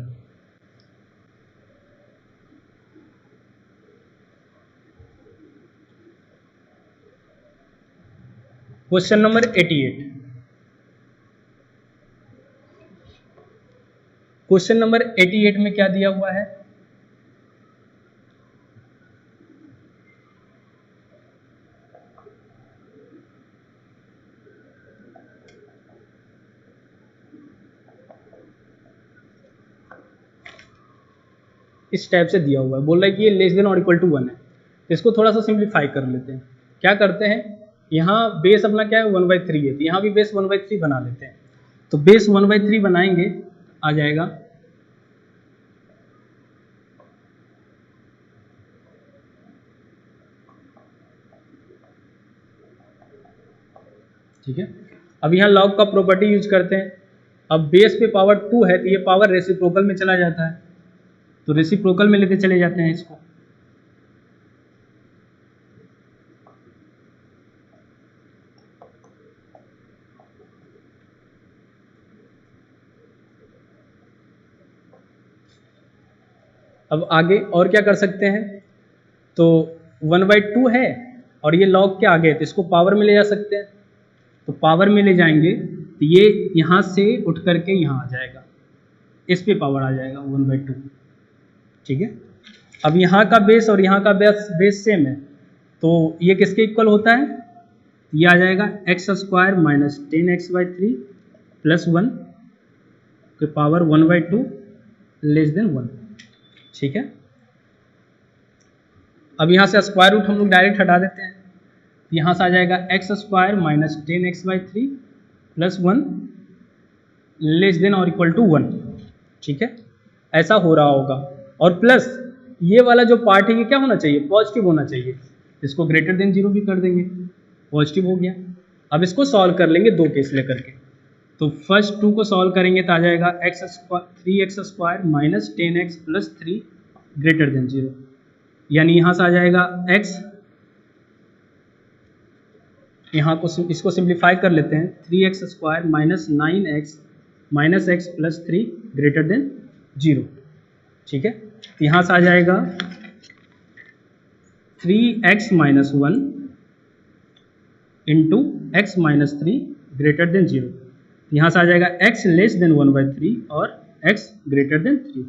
क्वेश्चन नंबर 88, क्वेश्चन नंबर 88 में क्या दिया हुआ है, इस टाइप से दिया हुआ है, बोल रहा है कि ये लेस देन और इक्वल टू 1 है। तो इसको थोड़ा सा सिंप्लीफाई कर लेते हैं। क्या करते हैं, यहाँ बेस अपना क्या है 1/3 है, तो यहाँ भी बेस 1/3 बना लेते हैं। तो बेस 1/3 बनाएंगे आ जाएगा ठीक है। अब यहाँ लॉग का प्रॉपर्टी यूज करते हैं। अब बेस पे पावर 2 है तो ये पावर रेसिप्रोकल में चला जाता है, तो रेसिप्रोकल में लेते चले जाते हैं इसको। अब आगे और क्या कर सकते हैं, तो 1/2 है और ये log के आगे है तो इसको पावर में ले जा सकते हैं, तो पावर में ले जाएंगे तो ये यहाँ से उठ करके यहाँ आ जाएगा, इस पे पावर आ जाएगा 1/2। ठीक है, अब यहाँ का बेस और यहाँ का बेस सेम है तो ये किसके इक्वल होता है, ये आ जाएगा x² माइनस 10x/3 प्लस 1 के पावर 1/2 लेस देन 1। ठीक है, अब यहाँ से स्क्वायर रूट हम लोग डायरेक्ट हटा देते हैं, यहाँ से आ जाएगा x² minus 10x/3 plus 1 less than और इक्वल टू 1। ठीक है, ऐसा हो रहा होगा, और प्लस ये वाला जो पार्ट है ये क्या होना चाहिए, पॉजिटिव होना चाहिए, इसको ग्रेटर देन 0 भी कर देंगे, पॉजिटिव हो गया। अब इसको सॉल्व कर लेंगे दो केस लेकर के, तो फर्स्ट 2 को सॉल्व करेंगे तो आ जाएगा 3x² minus 10x plus 3 greater than 0, यानी यहाँ से आ जाएगा x, यहाँ को इसको सिंप्लीफाई कर लेते हैं, 3x² minus 9x minus x plus 3 greater than 0। ठीक है, तो यहाँ से आ जाएगा 3x minus 1 into x minus 3 greater than 0, यहाँ से आ जाएगा x लेस देन 1/3 और x ग्रेटर देन 3।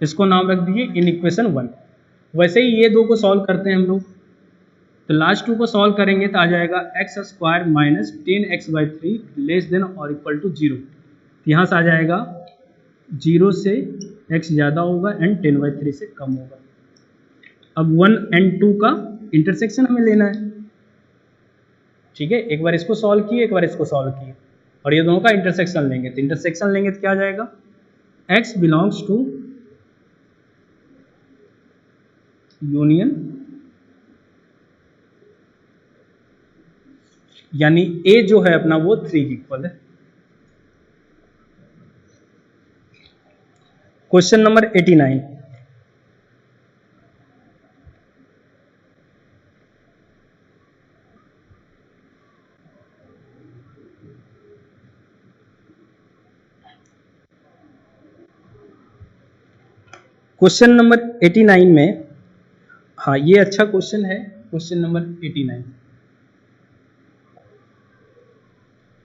इसको नाम रख दिए इन इक्वेशन 1। वैसे ही ये दो को सॉल्व करते हैं हम लोग, तो लास्ट 2 को सॉल्व करेंगे तो आ जाएगा x² minus 10x/3 less than और इक्वल टू 0, यहाँ से आ जाएगा 0 से x ज़्यादा होगा एंड 10/3 से कम होगा। अब 1 एंड 2 का इंटरसेक्शन हमें लेना है। ठीक है, एक बार इसको सॉल्व किए, एक बार इसको सॉल्व किए, और ये दोनों का इंटरसेक्शन लेंगे, तो इंटरसेक्शन लेंगे तो क्या आ जाएगा, x बिलोंग्स टू यूनियन, यानी a जो है अपना वो 3 की इक्वल है। क्वेश्चन नंबर 89, क्वेश्चन नंबर 89 में, हाँ ये अच्छा क्वेश्चन है, क्वेश्चन नंबर 89।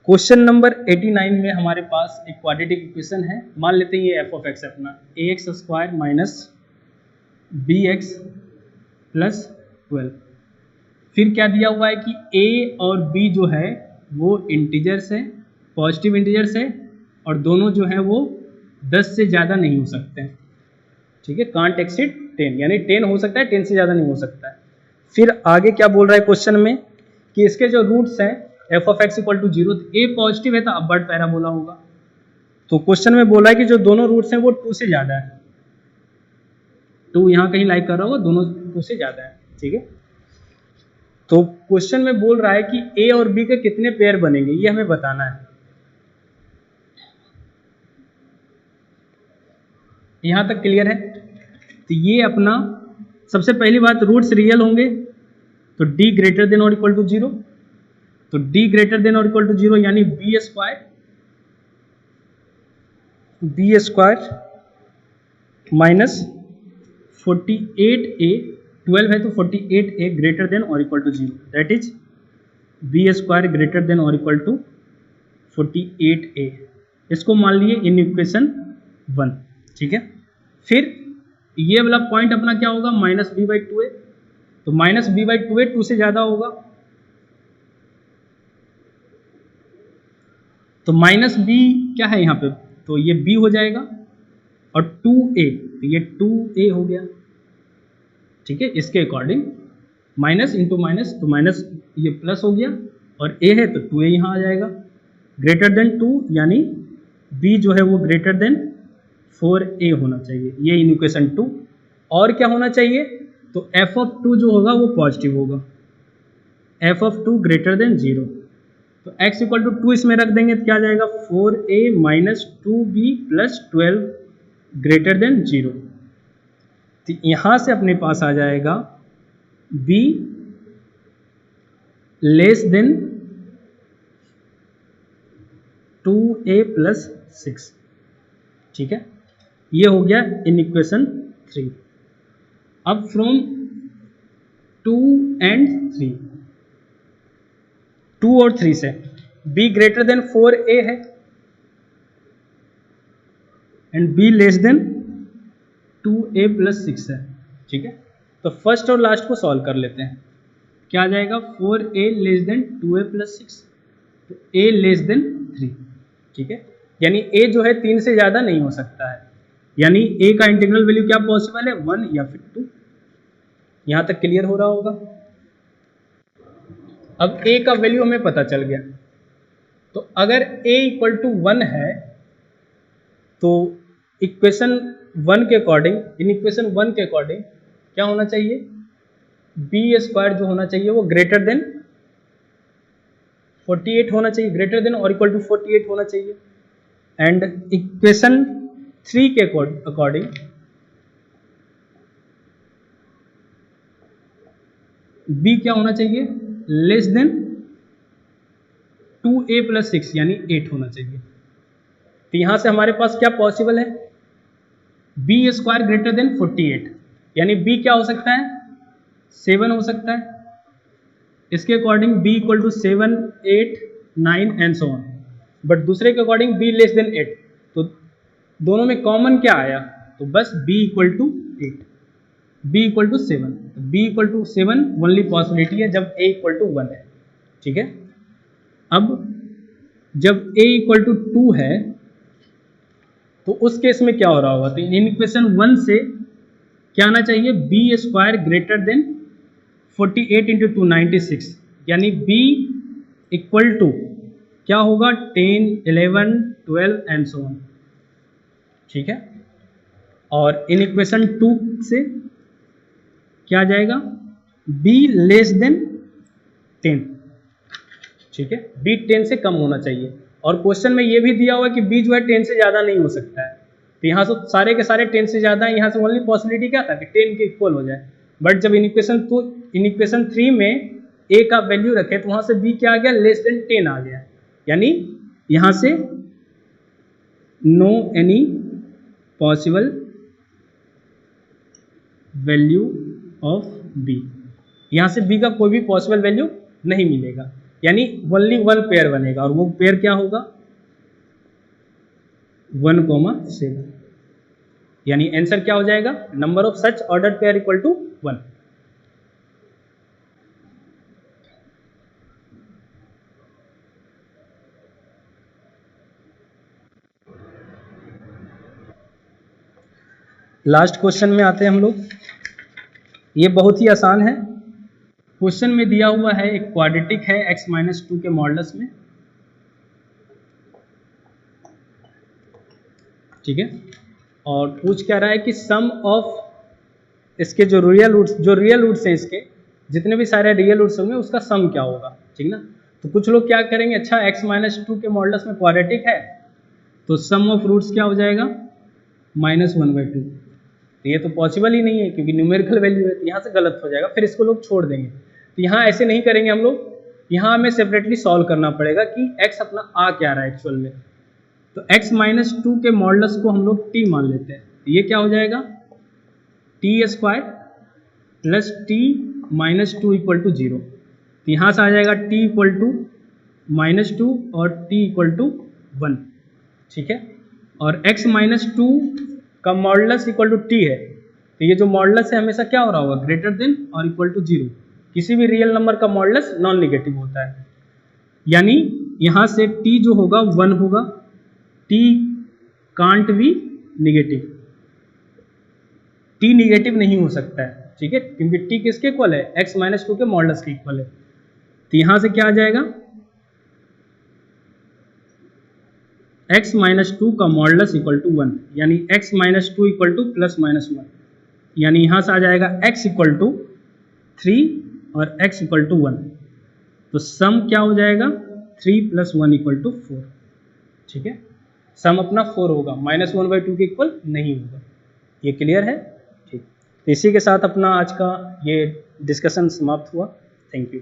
क्वेश्चन नंबर 89 में हमारे पास एक क्वाड्रेटिक इक्वेशन है, मान लेते हैं ये f(x) अपना ax² माइनस bx प्लस 12। फिर क्या दिया हुआ है कि a और b जो है वो इंटीजर्स है, पॉजिटिव इंटीजर्स है, और दोनों जो है वो 10 से ज़्यादा नहीं हो सकते हैं। ठीक है, कांट एक्सीड 10, यानी 10 हो सकता है, 10 से ज़्यादा नहीं हो सकता है। फिर आगे क्या बोल रहा है क्वेश्चन में कि इसके जो रूट्स हैं f(x) equal to 0, a positive है तो अपवर्ड पैराबोला होगा। तो क्वेश्चन में बोला है कि जो दोनों रूट्स हैं वो 2 से ज़्यादा है, 2 यहाँ कहीं लाइक कर रहा होगा, दोनों 2 से ज़्यादा है। ठीक है, तो क्वेश्चन में बोल रहा है कि a और b के कितने पेयर बनेंगे ये हमें बताना है। यहाँ तक क्लियर है? तो ये अपना सबसे पहली बात, रूट्स रियल होंगे तो d ग्रेटर देन और इक्वल टू 0, तो d ग्रेटर देन और इक्वल टू 0 यानी b² माइनस 48a, 12 है तो 48a ग्रेटर देन और equal to 0, that is b² greater than और इक्वल टू 48a। इसको मान लिए इन इक्वेशन 1। ठीक है, फिर ये वाला पॉइंट अपना क्या होगा, माइनस b/2a, तो माइनस b/2a 2 से ज़्यादा होगा, तो माइनस b क्या है यहाँ पे, तो ये b हो जाएगा, और 2a, तो ये 2a हो गया। ठीक है, इसके अकॉर्डिंग माइनस इंटू माइनस, तो माइनस ये प्लस हो गया, और a है तो 2a यहाँ आ जाएगा, ग्रेटर देन 2 यानी b जो है वो ग्रेटर देन 4a होना चाहिए, ये इन इक्वेशन 2। और क्या होना चाहिए, तो f(2) जो होगा वो पॉजिटिव होगा, f(2) ग्रेटर देन 0, तो x इक्वल टू 2 इसमें रख देंगे तो क्या आ जाएगा 4a minus 2b plus 12 greater than 0। तो यहां से अपने पास आ जाएगा b less than 2a plus 6। ठीक है, ये हो गया इन इक्वेशन 3। अब फ्रॉम 2 एंड 3, 2 और 3 से b ग्रेटर देन 4a है and b less than 2a plus 6 है। ठीक है, तो फर्स्ट और लास्ट को सॉल्व कर लेते हैं। क्या आ जाएगा 4a less than 2a plus 6, तो a लेस देन 3। ठीक है, यानी a जो है 3 से ज़्यादा नहीं हो सकता है, यानी a का इंटीग्रल वैल्यू क्या पॉसिबल है 1 या फिर 2। यहां तक क्लियर हो रहा होगा। अब a का वैल्यू हमें पता चल गया, तो अगर a इक्वल टू 1 है तो इक्वेशन 1 के अकॉर्डिंग, इन इक्वेशन 1 के अकॉर्डिंग क्या होना चाहिए, बी स्क्वायर जो होना चाहिए वो ग्रेटर देन 48 होना चाहिए, ग्रेटर देन और इक्वल टू 48 होना चाहिए। एंड इक्वेशन 3 के अकॉर्डिंग बी क्या होना चाहिए, लेस देन 2a प्लस 6 यानी 8 होना चाहिए। तो यहां से हमारे पास क्या पॉसिबल है, बी स्क्वायर ग्रेटर देन 48, यानी बी क्या हो सकता है 7 हो सकता है। इसके according B equal to 7, 8, 9 and so on. But दूसरे के अकॉर्डिंग बी लेस देन 8, तो दोनों में कॉमन क्या आया, तो बस b equal to 8, b equal to 7, b equal to 7 only possibility है जब a इक्वल टू 1 है। ठीक है, अब जब a इक्वल टू 2 है तो उस केस में क्या हो रहा होगा, तो इन इक्वेशन 1 से क्या आना चाहिए, B square greater than 48 into 2 96, यानी b इक्वल टू क्या होगा 10, 11, 12 एंड सो ऑन। ठीक है, और इन इक्वेशन 2 से क्या आ जाएगा, b लेस देन 10। ठीक है, b 10 से कम होना चाहिए, और क्वेश्चन में ये भी दिया हुआ है कि b जो है 10 से ज़्यादा नहीं हो सकता है। तो यहाँ से सारे के सारे 10 से ज़्यादा है, यहाँ से ओनली पॉसिबिलिटी क्या था कि 10 के इक्वल हो जाए। बट जब इन इक्वेशन 3 में a का वैल्यू रखे तो वहाँ से b क्या आ गया, लेस देन 10 आ गया, यानी यहाँ से no any possible value of b, यहाँ से b का कोई भी पॉसिबल वैल्यू नहीं मिलेगा, यानी ओनली वन पेयर बनेगा, और वो पेयर क्या होगा 1,7, यानी आंसर क्या हो जाएगा, number of such order pair equal to 1। Last question में आते हैं हम लोग। ये बहुत ही आसान है। क्वेश्चन में दिया हुआ है एक क्वाड्रेटिक है x माइनस 2 के मॉडुलस में। ठीक है, और पूछ क्या रहा है कि सम ऑफ इसके जो रियल रूट्स हैं, इसके जितने भी सारे रियल रूट्स होंगे उसका सम क्या होगा। ठीक ना, तो कुछ लोग क्या करेंगे, अच्छा x माइनस 2 के मॉडुलस में क्वाड्रेटिक है तो सम ऑफ रूट्स क्या हो जाएगा -1/2। तो ये तो पॉसिबल ही नहीं है क्योंकि न्यूमेरिकल वैल्यू है, तो यहाँ से गलत हो जाएगा, फिर इसको लोग छोड़ देंगे। तो यहाँ ऐसे नहीं करेंगे हम लोग, यहाँ हमें सेपरेटली सॉल्व करना पड़ेगा कि x अपना आ क्या रहा है एक्चुअल में। तो x माइनस 2 के मॉडुलस को हम लोग t मान लेते हैं, तो ये क्या हो जाएगा t square plus t minus 2 equal to 0। तो यहाँ से आ जाएगा t इक्वल टू -2 और t इक्वल टू 1। ठीक है, और x माइनस 2 का मॉडुलस इक्वल टू t है, तो ये जो मॉडुलस है हमेशा क्या हो रहा होगा ग्रेटर देन और इक्वल टू 0। किसी भी रियल नंबर का मॉडुलस नॉन नेगेटिव होता है, यानी यहाँ से t जो होगा 1 होगा, t can't be negative, t negative नहीं हो सकता है। ठीक है, क्योंकि t किसके इक्वल है, x माइनस 2 के मॉडुलस के इक्वल है। तो यहाँ से क्या आ जाएगा, x माइनस 2 का मॉडुलस इक्वल टू 1, यानी x minus 2 equal to plus minus 1, यानी यहाँ से आ जाएगा x इक्वल टू 3 और x इक्वल टू 1। तो सम क्या हो जाएगा 3 + 1 = 4। ठीक है, सम अपना 4 होगा, -1/2 के इक्वल नहीं होगा। ये क्लियर है? ठीक, तो इसी के साथ अपना आज का ये डिस्कशन समाप्त हुआ। Thank you.